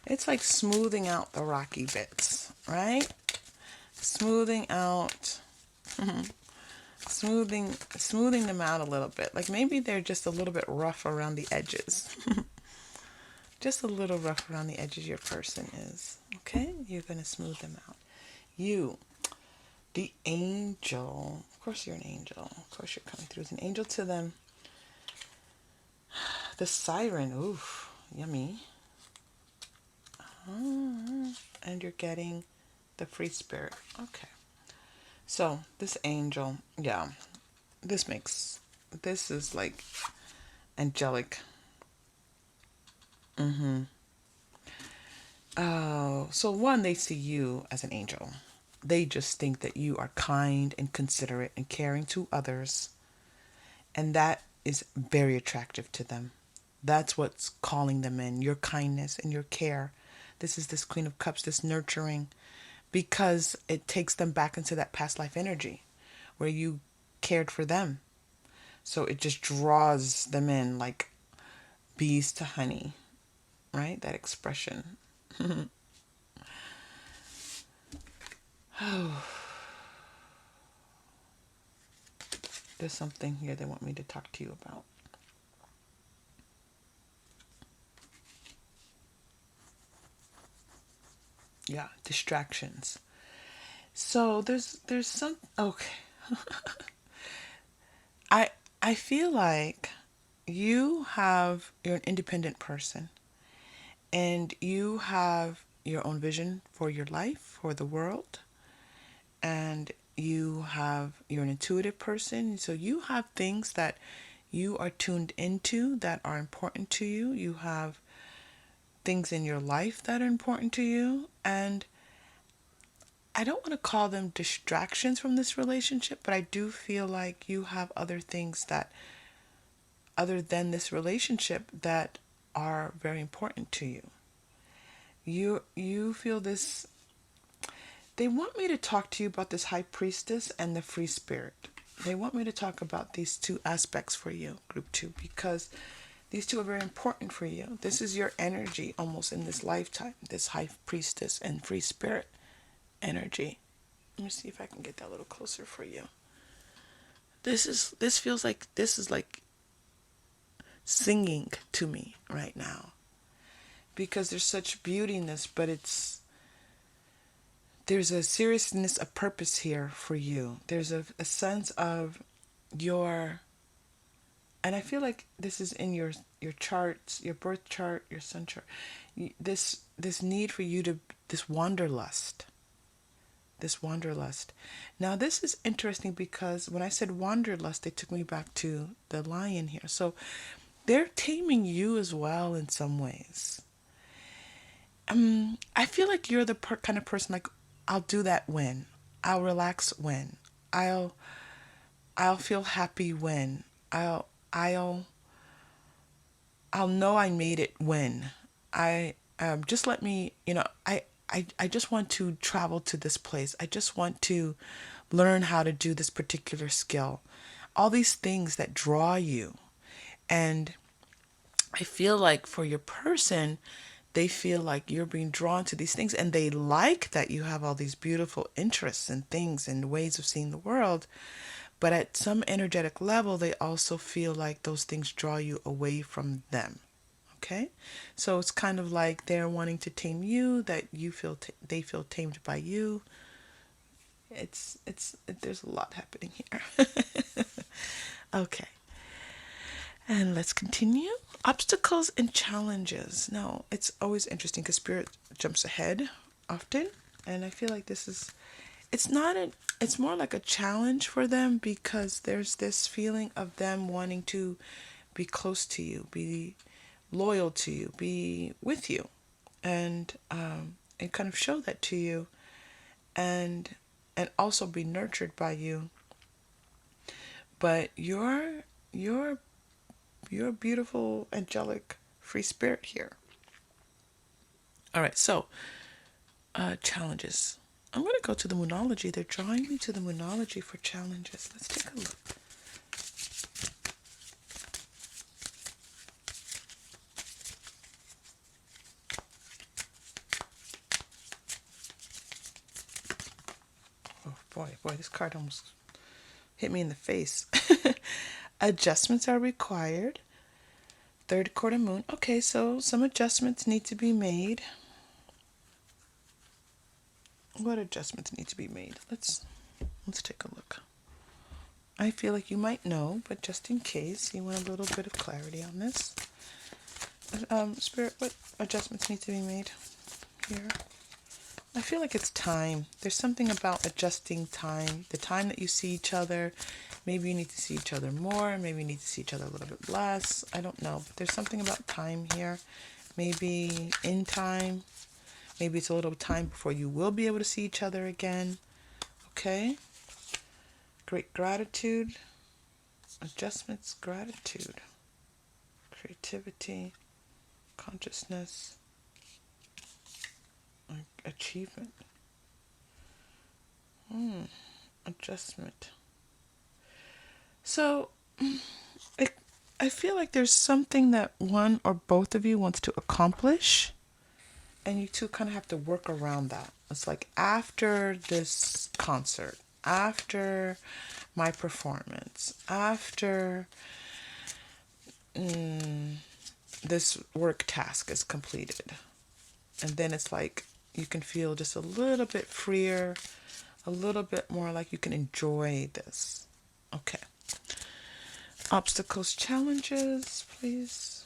It's like smoothing out the rocky bits, right? Smoothing out, smoothing them out a little bit. Like maybe they're just a little bit rough around the edges. Just a little rough around the edges your person is. Okay? You're going to smooth them out. You, the angel. Of course you're an angel. Of course you're coming through as an angel to them. The siren. Oof. Yummy. And you're getting the free spirit. Okay. So this angel, yeah, this is like angelic. Oh, so one, they see you as an angel. They just think that you are kind and considerate and caring to others. And that is very attractive to them. That's what's calling them in, your kindness and your care. This is this Queen of Cups, this nurturing, because it takes them back into that past life energy where you cared for them. So it just draws them in like bees to honey, right? That expression. There's something here they want me to talk to you about. Yeah, distractions. So there's some okay. I feel like you're an independent person and you have your own vision for your life, for the world, and you're an intuitive person, so you have things that you are tuned into that are important to you. You have things in your life that are important to you, and I don't want to call them distractions from this relationship, but I do feel like you have other things that other than this relationship that are very important to you. You feel this. They want me to talk to you about this high priestess and the free spirit. They want me to talk about these two aspects for you, group 2, because these two are very important for you. This is your energy almost in this lifetime, this high priestess and free spirit energy. Let me see if I can get that a little closer for you. This feels like this is like singing to me right now. Because there's such beauty in this, but there's a seriousness, a purpose here for you. There's a sense of and I feel like this is in your charts, your birth chart, your sun chart. This need for you to, this wanderlust. Now this is interesting because when I said wanderlust, they took me back to the lion here. So they're taming you as well in some ways. I feel like you're the kind of person like, I'll do that when. I'll relax when. I'll feel happy when. I'll know I made it when. Just let me, I just want to travel to this place. I just want to learn how to do this particular skill. All these things that draw you. And I feel like for your person, they feel like you're being drawn to these things and they like that you have all these beautiful interests and things and ways of seeing the world. But at some energetic level, they also feel like those things draw you away from them. Okay? So it's kind of like they're wanting to tame you, that you feel they feel tamed by you. There's a lot happening here. Okay. And let's continue. Obstacles and challenges. Now, it's always interesting because spirit jumps ahead often, and I feel like it's more like a challenge for them, because there's this feeling of them wanting to be close to you, be loyal to you, be with you, and kind of show that to you, and also be nurtured by you. But you're a beautiful, angelic, free spirit here. All right, so challenges. I'm going to go to the Moonology. They're drawing me to the Moonology for challenges. Let's take a look. Oh boy, this card almost hit me in the face. Adjustments are required. Third quarter moon. Okay, so some adjustments need to be made. What adjustments need to be made? Let's take a look. I feel like you might know, but just in case you want a little bit of clarity on this. Spirit, what adjustments need to be made here? I feel like it's time. There's something about adjusting time. The time that you see each other. Maybe you need to see each other more. Maybe you need to see each other a little bit less. I don't know. But there's something about time here. Maybe in time. Maybe it's a little time before you will be able to see each other again. Okay. Great gratitude. Adjustments, gratitude. Creativity. Consciousness. Achievement. Adjustment. So, I feel like there's something that one or both of you wants to accomplish, and you two kind of have to work around that. It's like after this concert, after my performance, after this work task is completed. And then it's like you can feel just a little bit freer, a little bit more like you can enjoy this. Okay. Obstacles, challenges, please.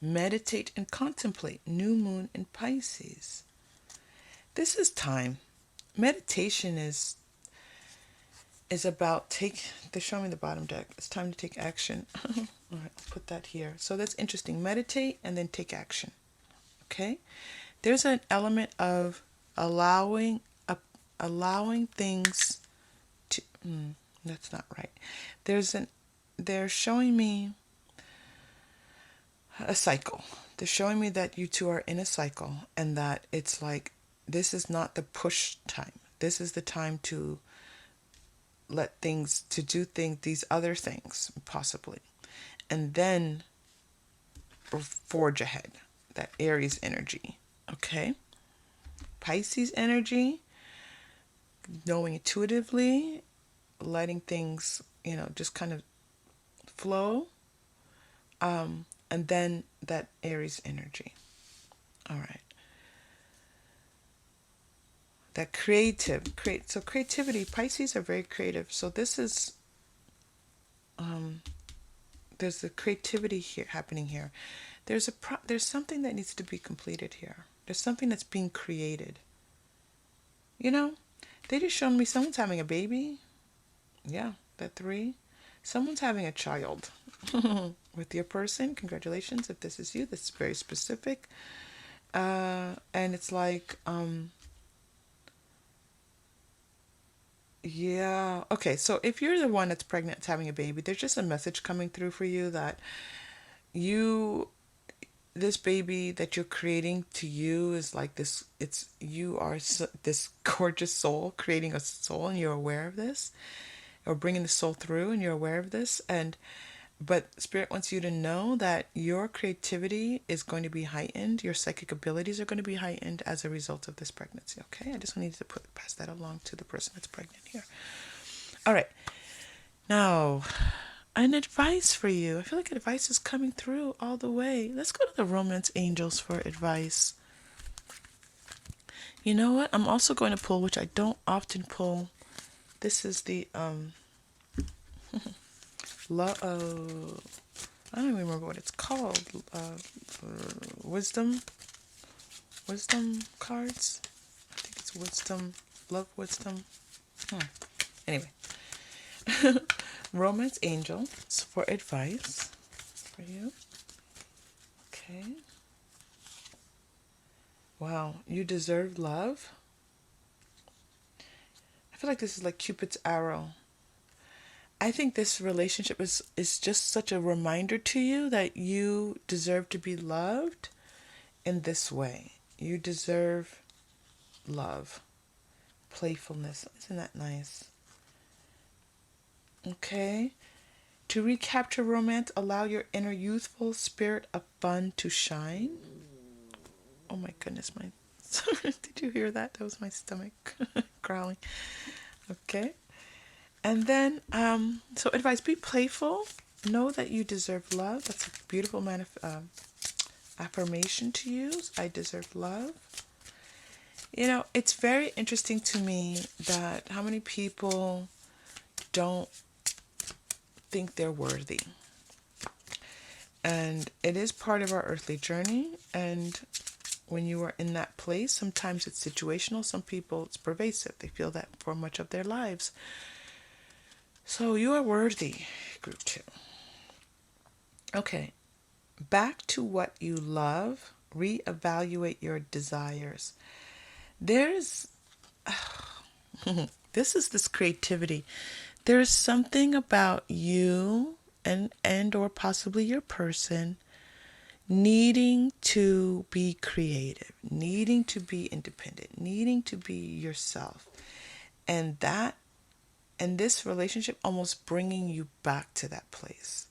Meditate and contemplate. New moon in Pisces. This is time. Meditation is about they're showing me the bottom deck. It's time to take action. All right, I'll put that here. So that's interesting. Meditate and then take action. Okay? There's an element of allowing things to that's not right. They're showing me a cycle. They're showing me that you two are in a cycle, and that it's like this is not the push time. This is the time to do these other things, possibly. And then forge ahead. That Aries energy. Okay? Pisces energy, knowing intuitively, letting things, just kind of flow. And then that Aries energy. All right. That so creativity, Pisces are very creative. So this is, there's the creativity here happening here. There's something that needs to be completed here. There's something that's being created. They just showed me someone's having a baby. Yeah, that 3. Someone's having a child with your person. Congratulations if this is you. This is very specific. And it's like, yeah. Okay, so if you're the one that's pregnant, that's having a baby, there's just a message coming through for you that this baby that you're creating to you is like this. You are this gorgeous soul creating a soul, and you're aware of this, or bringing the soul through, and you're aware of this. And But Spirit wants you to know that your creativity is going to be heightened. Your psychic abilities are going to be heightened as a result of this pregnancy. Okay, I just need to pass that along to the person that's pregnant here. All right. Now, an advice for you. I feel like advice is coming through all the way. Let's go to the romance angels for advice. You know what? I'm also going to pull, which I don't often pull. This is the I don't even remember what it's called. Wisdom cards. I think it's wisdom, love wisdom. Anyway, romance angel for advice for you. Okay. Wow, you deserve love. I feel like this is like Cupid's arrow. I think this relationship is just such a reminder to you that you deserve to be loved in this way. You deserve love, playfulness. Isn't that nice? Okay. To recapture romance, allow your inner youthful spirit of fun to shine. Oh my goodness, did you hear that? That was my stomach growling. Okay. And then, so advice, be playful. Know that you deserve love. That's a beautiful affirmation to use. I deserve love. You know, it's very interesting to me that how many people don't think they're worthy. And it is part of our earthly journey. And when you are in that place, sometimes it's situational. Some people, it's pervasive. They feel that for much of their lives. So you are worthy, group 2. Okay, back to what you love. Reevaluate your desires. There's, this creativity. There's something about you and or possibly your person needing to be creative, needing to be independent, needing to be yourself. And this relationship almost bringing you back to that place.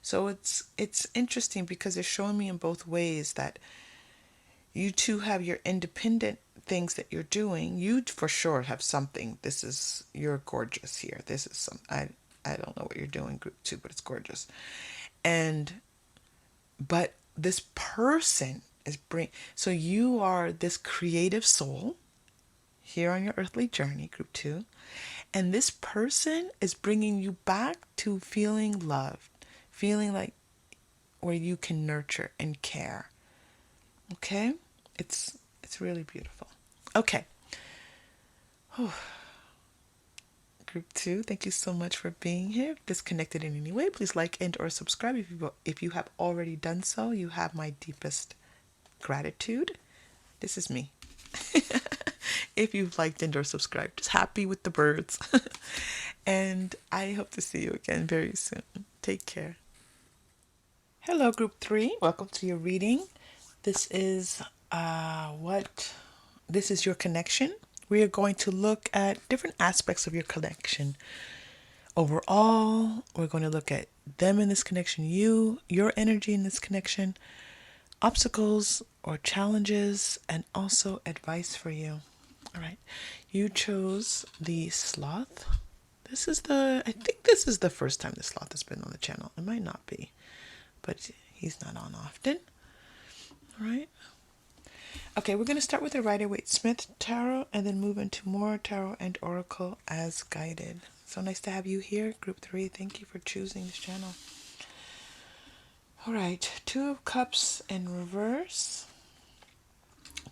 So it's interesting because it's showing me in both ways that you two have your independent things that you're doing. You for sure have something. You're gorgeous here. This is I don't know what you're doing, group 2, but it's gorgeous. But this person is so you are this creative soul here on your earthly journey, group 2. And this person is bringing you back to feeling loved, feeling like where you can nurture and care. Okay? It's really beautiful. Okay. Group 2, thank you so much for being here. Disconnected in any way, please like and or subscribe. If you have already done so, you have my deepest gratitude. This is me. If you've liked and or subscribed, just happy with the birds. And I hope to see you again very soon. Take care. Hello, group 3. Welcome to your reading. This is this is your connection. We are going to look at different aspects of your connection. Overall, we're going to look at them in this connection, your energy in this connection, obstacles or challenges, and also advice for you. All right. You chose the Sloth. I think this is the first time the Sloth has been on the channel. It might not be, but he's not on often. All right. Okay, we're going to start with the Rider-Waite-Smith Tarot and then move into more Tarot and Oracle as guided. So nice to have you here, group 3. Thank you for choosing this channel. All right, 2 of Cups in reverse,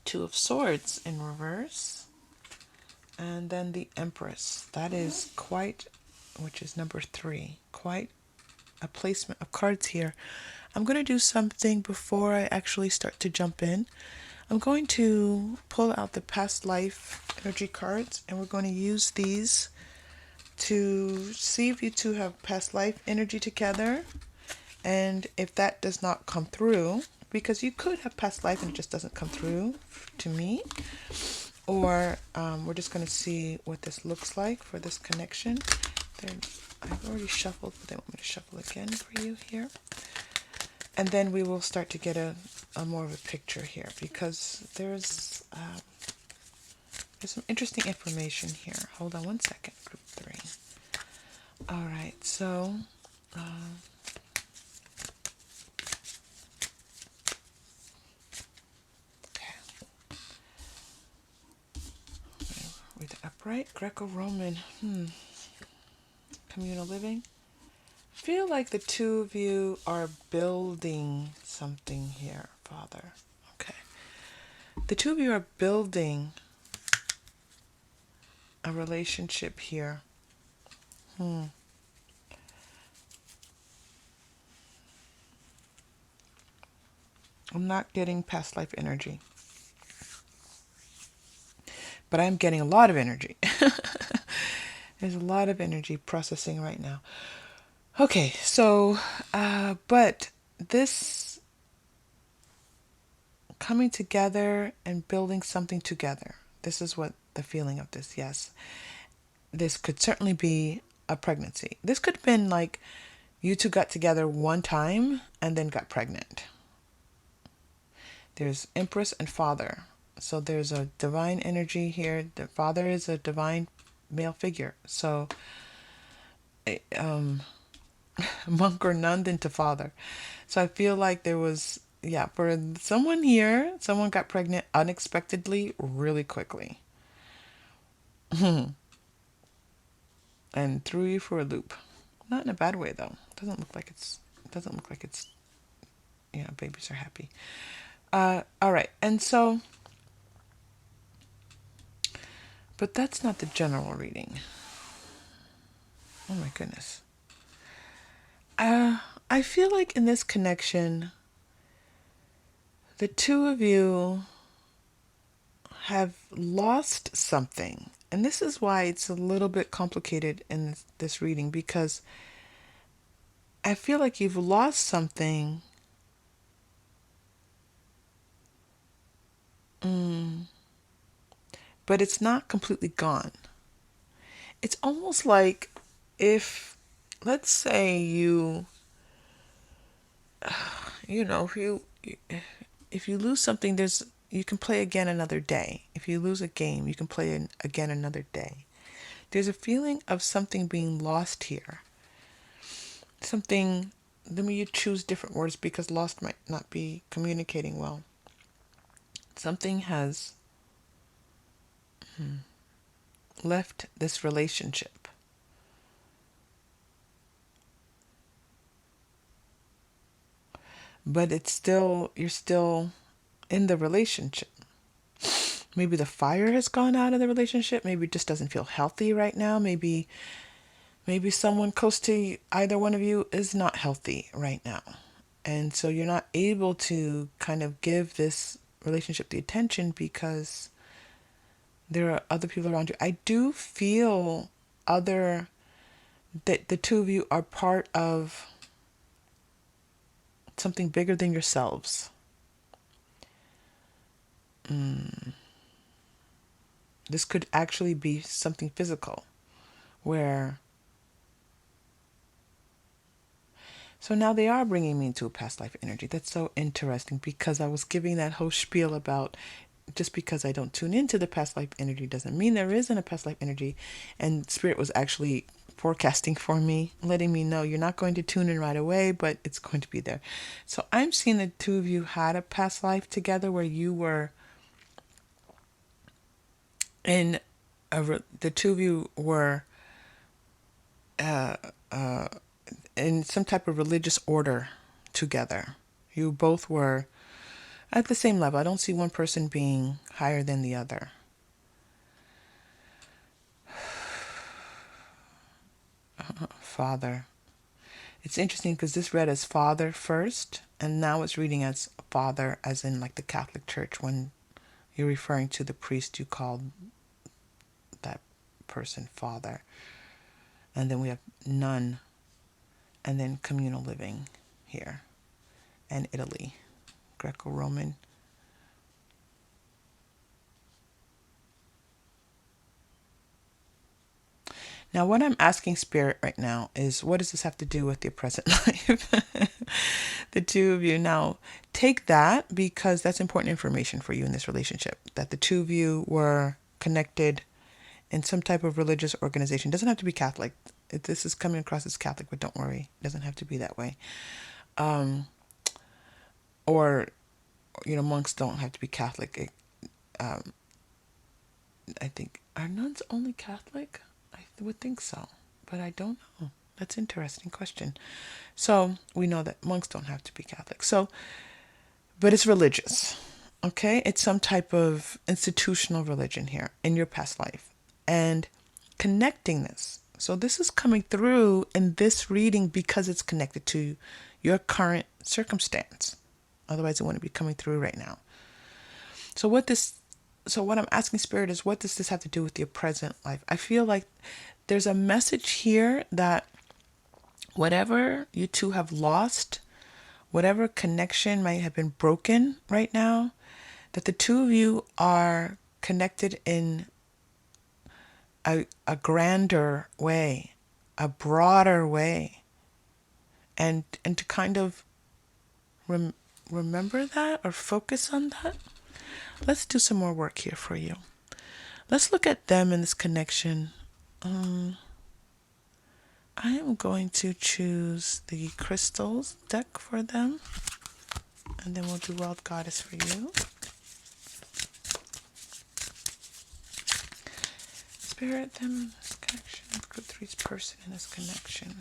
2 of Swords in reverse, and then the Empress. That is which is number 3, quite a placement of cards here. I'm going to do something before I actually start to jump in. I'm going to pull out the past life energy cards, and we're going to use these to see if you two have past life energy together. And if that does not come through, because you could have past life and it just doesn't come through to me, or we're just going to see what this looks like for this connection. I've already shuffled, but they want me to shuffle again for you here. And then we will start to get a more of a picture here, because there's some interesting information here. Hold on one second, group 3. All right, so okay. Read the upright, Greco-Roman, communal living. Feel like the two of you are building something here, Father. Okay. The two of you are building a relationship here. I'm not getting past life energy, but I'm getting a lot of energy. There's a lot of energy processing right now. Okay, so, but this coming together and building something together, this is what the feeling of this, yes. This could certainly be a pregnancy. This could have been like you two got together one time and then got pregnant. There's Empress and Father. So there's a divine energy here. The Father is a divine male figure. So monk or nun into Father. So I feel like there was, for someone here, someone got pregnant unexpectedly really quickly. And threw you for a loop. Not in a bad way though. Doesn't look like it's babies are happy. All right. And so, but that's not the general reading. Oh my goodness. I feel like in this connection, the two of you have lost something. And this is why it's a little bit complicated in this reading, because I feel like you've lost something. But it's not completely gone. It's almost like if, let's say if you lose something, you can play again another day. If you lose a game, you can play again another day. There's a feeling of something being lost here. Something, let me choose different words because lost might not be communicating well. Something has left this relationship. But you're still in the relationship. Maybe the fire has gone out of the relationship. Maybe it just doesn't feel healthy right now. Maybe someone close to either one of you is not healthy right now. And so you're not able to kind of give this relationship the attention because there are other people around you. I do feel that the two of you are part of something bigger than yourselves. This could actually be something physical where... So now they are bringing me into a past life energy. That's so interesting because I was giving that whole spiel about just because I don't tune into the past life energy doesn't mean there isn't a past life energy. And Spirit was actually forecasting for me, letting me know you're not going to tune in right away, but it's going to be there. So I'm seeing the two of you had a past life together where you were the two of you were in some type of religious order together. You both were at the same level. I don't see one person being higher than the other. Father. It's interesting because this read as Father first, and now it's reading as Father, as in like the Catholic Church. When you're referring to the priest, you call that person Father. And then we have nun, and then communal living here, and Italy, Greco-Roman. Now, what I'm asking Spirit right now is, what does this have to do with your present life? The two of you. Now, take that, because that's important information for you in this relationship, that the two of you were connected in some type of religious organization. It doesn't have to be Catholic. This is coming across as Catholic, but don't worry. It doesn't have to be that way. Or, monks don't have to be Catholic. I think, are nuns only Catholic? I would think so, but I don't know. That's an interesting question. So we know that monks don't have to be Catholic. So, but it's religious, okay? It's some type of institutional religion here in your past life. And connecting this. So this is coming through in this reading because it's connected to your current circumstance. Otherwise, it wouldn't be coming through right now. So what I'm asking Spirit is, what does this have to do with your present life? I feel like there's a message here that whatever you two have lost, whatever connection might have been broken right now, that the two of you are connected in a grander way, a broader way. And to kind of remember that or focus on that. Let's do some more work here for you. Let's look at them in this connection. I am going to choose the crystals deck for them. And then we'll do World Goddess for you. Spirit, them in this connection. Group 3's person in this connection.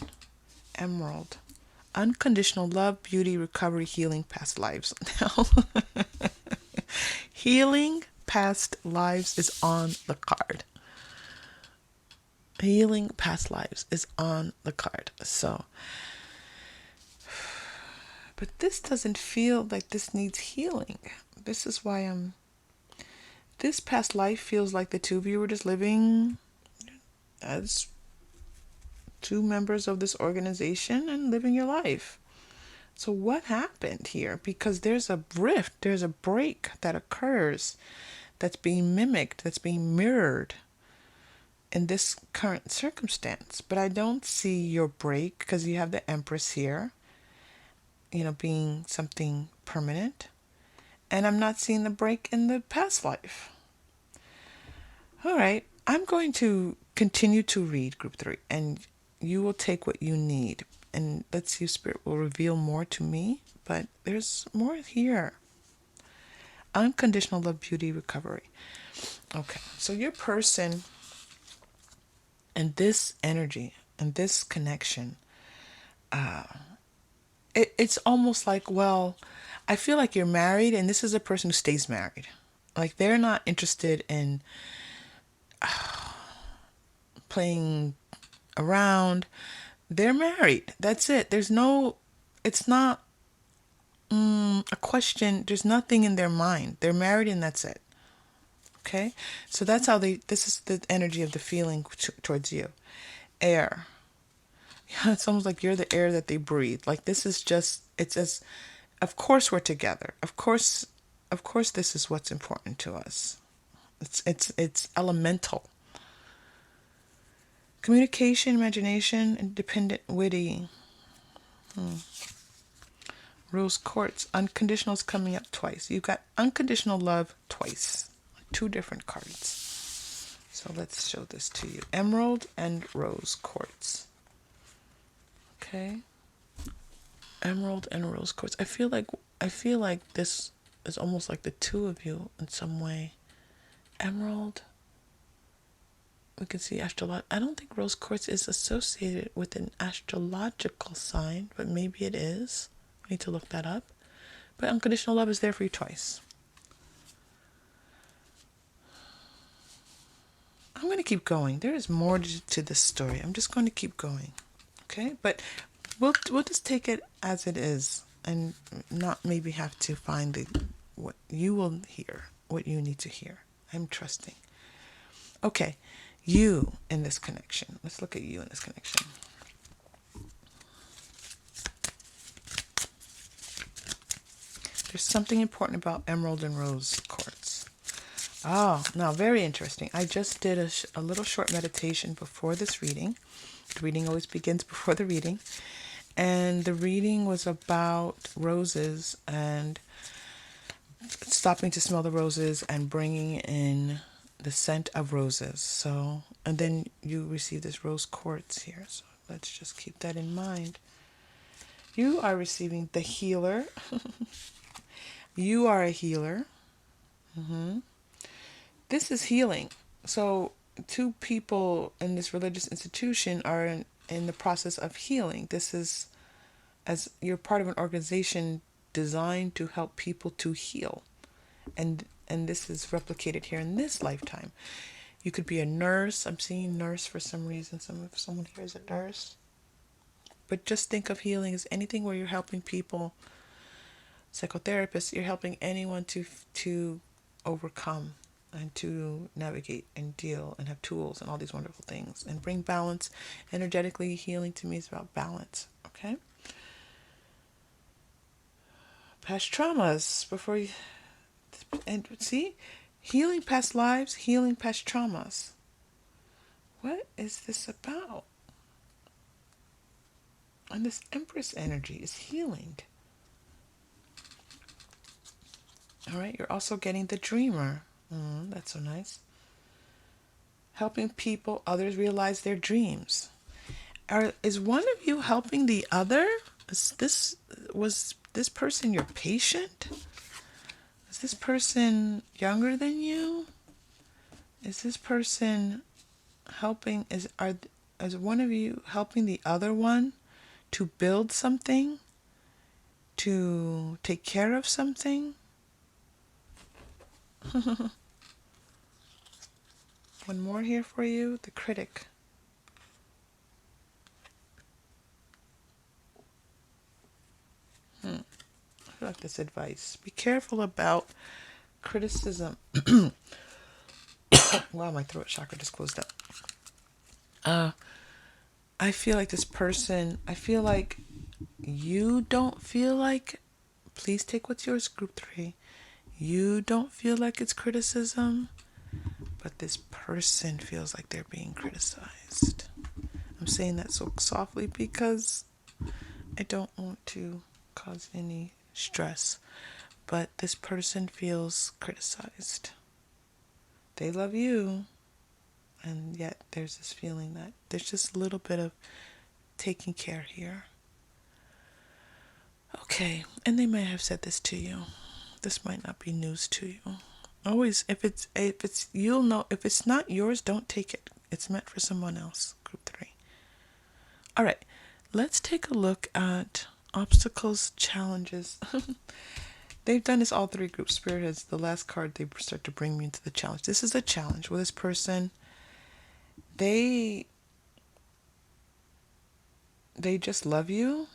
Emerald. Unconditional love, beauty, recovery, healing, past lives. Now, healing past lives is on the card. Healing past lives is on the card. So, but this doesn't feel like this needs healing. This is why this past life feels like the two of you were just living as two members of this organization and living your life. So what happened here? Because there's a rift, there's a break that occurs that's being mimicked, that's being mirrored in this current circumstance. But I don't see your break because you have the Empress here, being something permanent. And I'm not seeing the break in the past life. All right, I'm going to continue to read Group 3, and you will take what you need. And let's see if Spirit will reveal more to me. But there's more here. Unconditional love, beauty, recovery. Okay, so your person and this energy and this connection, it's almost like, well, I feel like you're married and this is a person who stays married. Like they're not interested in playing around. They're married. That's it. It's not a question. There's nothing in their mind. They're married and that's it. Okay? So that's how this is the energy of the feeling towards you. Air. Yeah, it's almost like you're the air that they breathe. Like this is just, of course we're together. Of course this is what's important to us. It's elemental. Communication, imagination, independent, witty. Rose quartz. Unconditional is coming up twice. You've got unconditional love twice. 2 different cards. So let's show this to you. Emerald and rose quartz. Okay. Emerald and rose quartz. I feel like this is almost like the two of you in some way. Emerald. We can see astrological. I don't think rose quartz is associated with an astrological sign, but maybe it is. I need to look that up. But unconditional love is there for you twice. I'm going to keep going. There is more to this story. I'm just going to keep going. Okay? But we'll just take it as it is and not maybe have to find what you will hear, what you need to hear. I'm trusting. Okay. You in this connection. Let's look at you in this connection. There's something important about emerald and rose quartz. Oh, now very interesting. I just did a little short meditation before this reading. The reading always begins before the reading. And the reading was about roses and stopping to smell the roses and bringing in the scent of roses. So, and then you receive this rose quartz here. So let's just keep that in mind. You are receiving the healer. You are a healer. This is healing. So, two people in this religious institution are in the process of healing. This is, as you're part of an organization designed to help people to heal. And this is replicated here in this lifetime. You could be a nurse. I'm seeing nurse for some reason. Someone here is a nurse. But just think of healing as anything where you're helping people. Psychotherapists, you're helping anyone to overcome and to navigate and deal and have tools and all these wonderful things and bring balance. Energetically, healing to me is about balance. Okay? Past traumas before you, and see, healing past lives, healing past traumas. What is this about? And this Empress energy is healing. All right, you're also getting the dreamer. That's so nice. Helping people, others realize their dreams. Is one of you helping the other? Was this person your patient? Is this person younger than you? Is this person helping? Is one of you helping the other one to build something? To take care of something? One more here for you, the critic. I like this advice. Be careful about criticism. Wow, my throat chakra just closed up. I feel like this person, I feel like you don't feel like, please take what's yours, group 3. You don't feel like it's criticism, but this person feels like they're being criticized. I'm saying that so softly because I don't want to cause any stress, but this person feels criticized. They love you, and yet there's this feeling that there's just a little bit of taking care here. Okay, and they may have said this to you. This might not be news to you. Always, if it's you'll know. If it's not yours, don't take it. It's meant for someone else. Group 3. All right, let's take a look at obstacles, challenges. They've done this all 3 groups. Spirit has the last card. They start to bring me into the challenge. This is a challenge with this person. They just love you,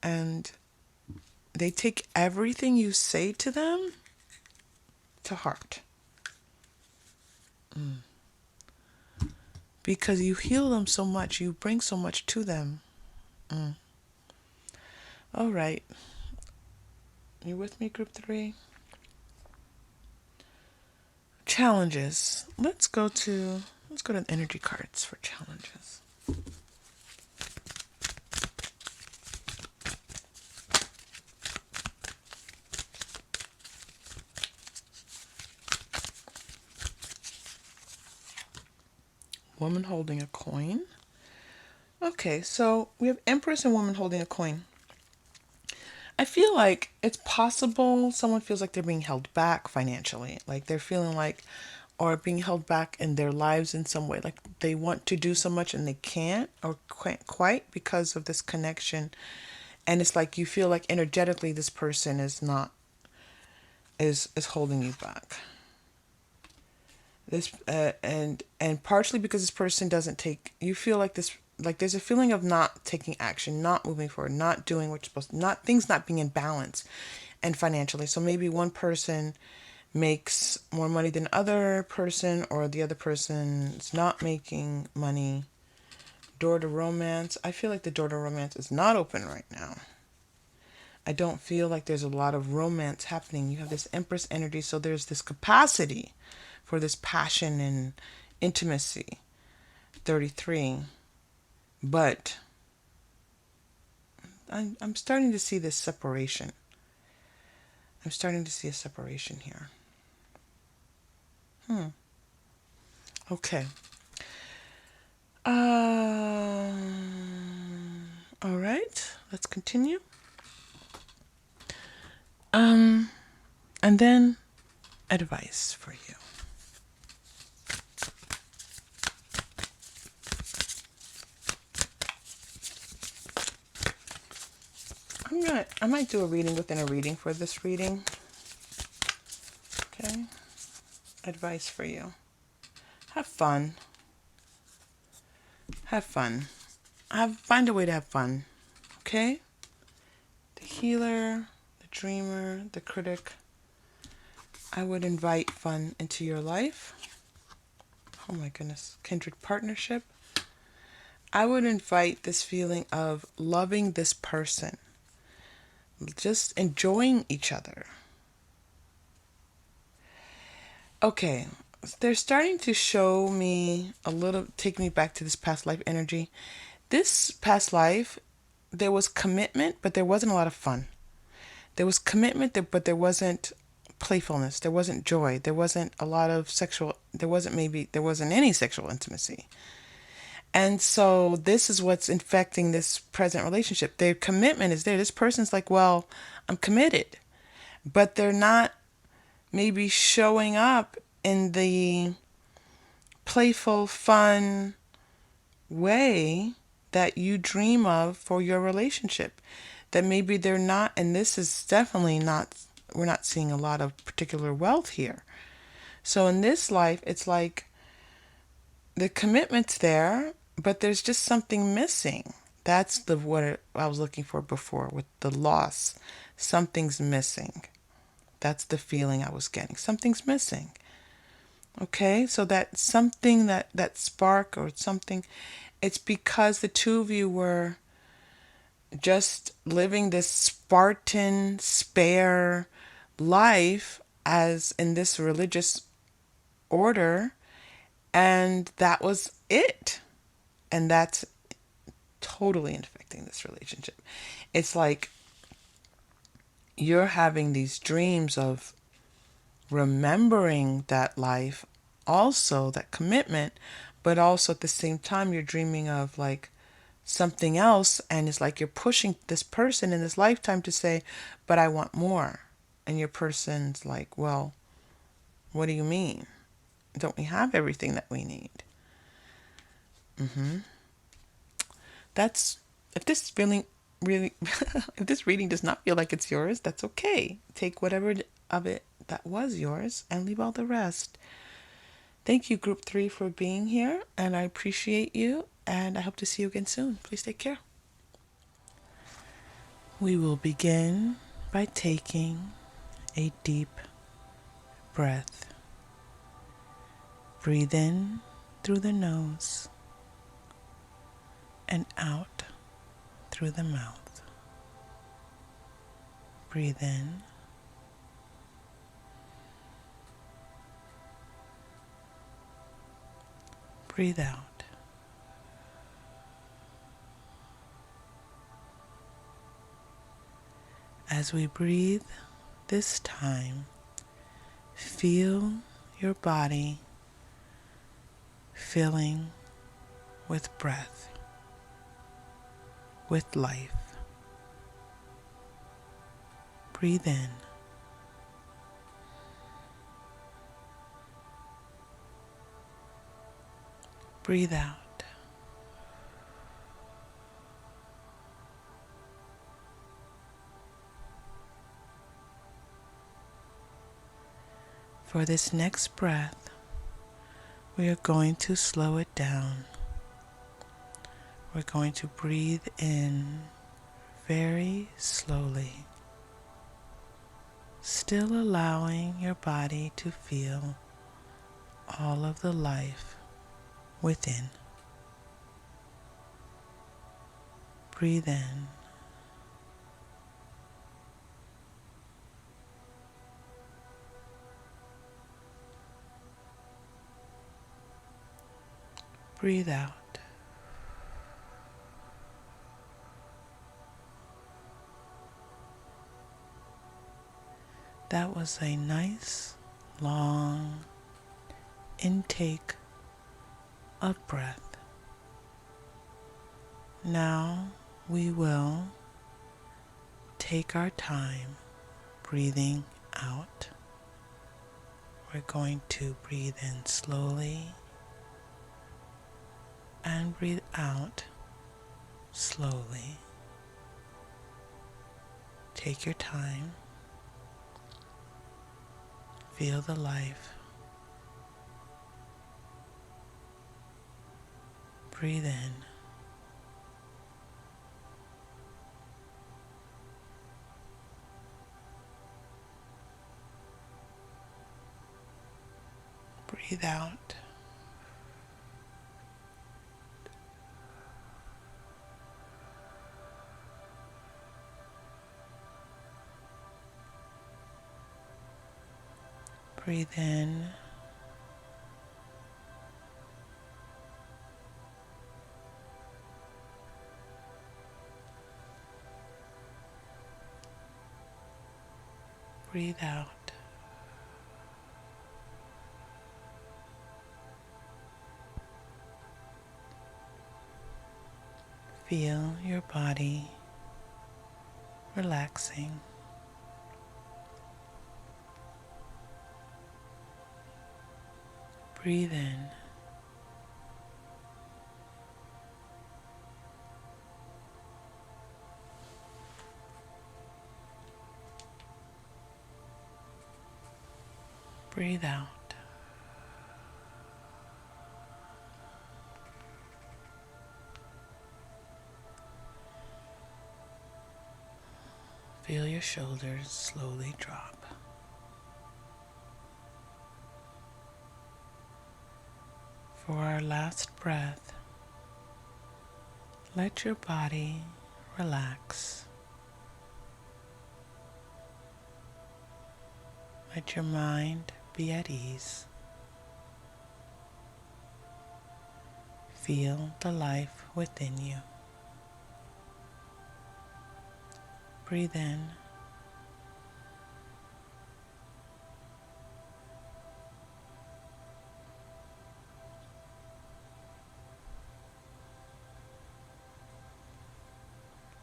and they take everything you say to them to heart. Because you heal them so much, you bring so much to them. All right. You with me, group 3? Challenges. Let's go to the energy cards for challenges. Woman holding a coin. Okay, so we have Empress and woman holding a coin. I feel like it's possible someone feels like they're being held back financially. Like they're feeling like, or being held back in their lives in some way. Like they want to do so much and they can't or can't quite because of this connection. And it's like you feel like energetically this person is holding you back. This and partially because this person doesn't take, you feel like this, like there's a feeling of not taking action, not moving forward, not doing what you're supposed to, not things not being in balance and financially. So maybe one person makes more money than other person, or the other person is not making money. Door to romance. I feel like the door to romance is not open right now. I don't feel like there's a lot of romance happening. You have this Empress energy, so there's this capacity for this passion and intimacy. 33. But I'm starting to see this separation. I'm starting to see a separation here. Okay. All right. Let's continue. And then advice for you. I might do a reading within a reading for this reading. Okay. Advice for you. Have fun. Have fun. Find a way to have fun. Okay? The healer, the dreamer, the critic. I would invite fun into your life. Oh my goodness. Kindred partnership. I would invite this feeling of loving this person. Just enjoying each other. Okay. They're starting to show me take me back to this past life energy. This past life, there was commitment, but there wasn't a lot of fun. There was commitment, but there wasn't playfulness. There wasn't joy. There wasn't a lot of there wasn't any sexual intimacy. And so this is what's infecting this present relationship. Their commitment is there. This person's like, well, I'm committed. But they're not maybe showing up in the playful, fun way that you dream of for your relationship. That maybe they're not, and this is definitely not, we're not seeing a lot of particular wealth here. So in this life, it's like the commitment's there, but there's just something missing. That's what I was looking for before with the loss. Something's missing. That's the feeling I was getting. Something's missing. Okay, so that something, that spark or something, it's because the two of you were just living this Spartan, spare life as in this religious order, and that was it. And that's totally infecting this relationship. It's like you're having these dreams of remembering that life, also that commitment, but also at the same time you're dreaming of like something else, and it's like you're pushing this person in this lifetime to say, but I want more. And your person's like, well, what do you mean? Don't we have everything that we need? That's, if this feeling really, if this reading does not feel like it's yours, that's okay. Take whatever of it that was yours and leave all the rest. Thank you, Group 3, for being here, and I appreciate you, and I hope to see you again soon. Please take care. We will begin by taking a deep breath. Breathe in through the nose and out through the mouth. Breathe in. Breathe out. As we breathe this time, feel your body filling with breath, with life. Breathe in. Breathe out. For this next breath, we are going to slow it down. We're going to breathe in very slowly, still allowing your body to feel all of the life within. Breathe in. Breathe out. That was a nice, long intake of breath. Now we will take our time breathing out. We're going to breathe in slowly and breathe out slowly. Take your time. Feel the life. Breathe in. Breathe out. Breathe in. Breathe out. Feel your body relaxing. Breathe in. Breathe out. Feel your shoulders slowly drop. For our last breath, let your body relax. Let your mind be at ease. Feel the life within you. Breathe in.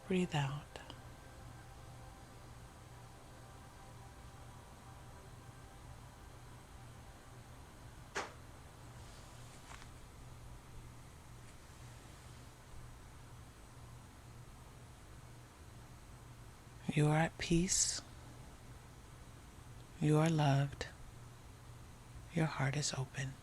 Breathe out. You are at peace. You are loved. Your heart is open.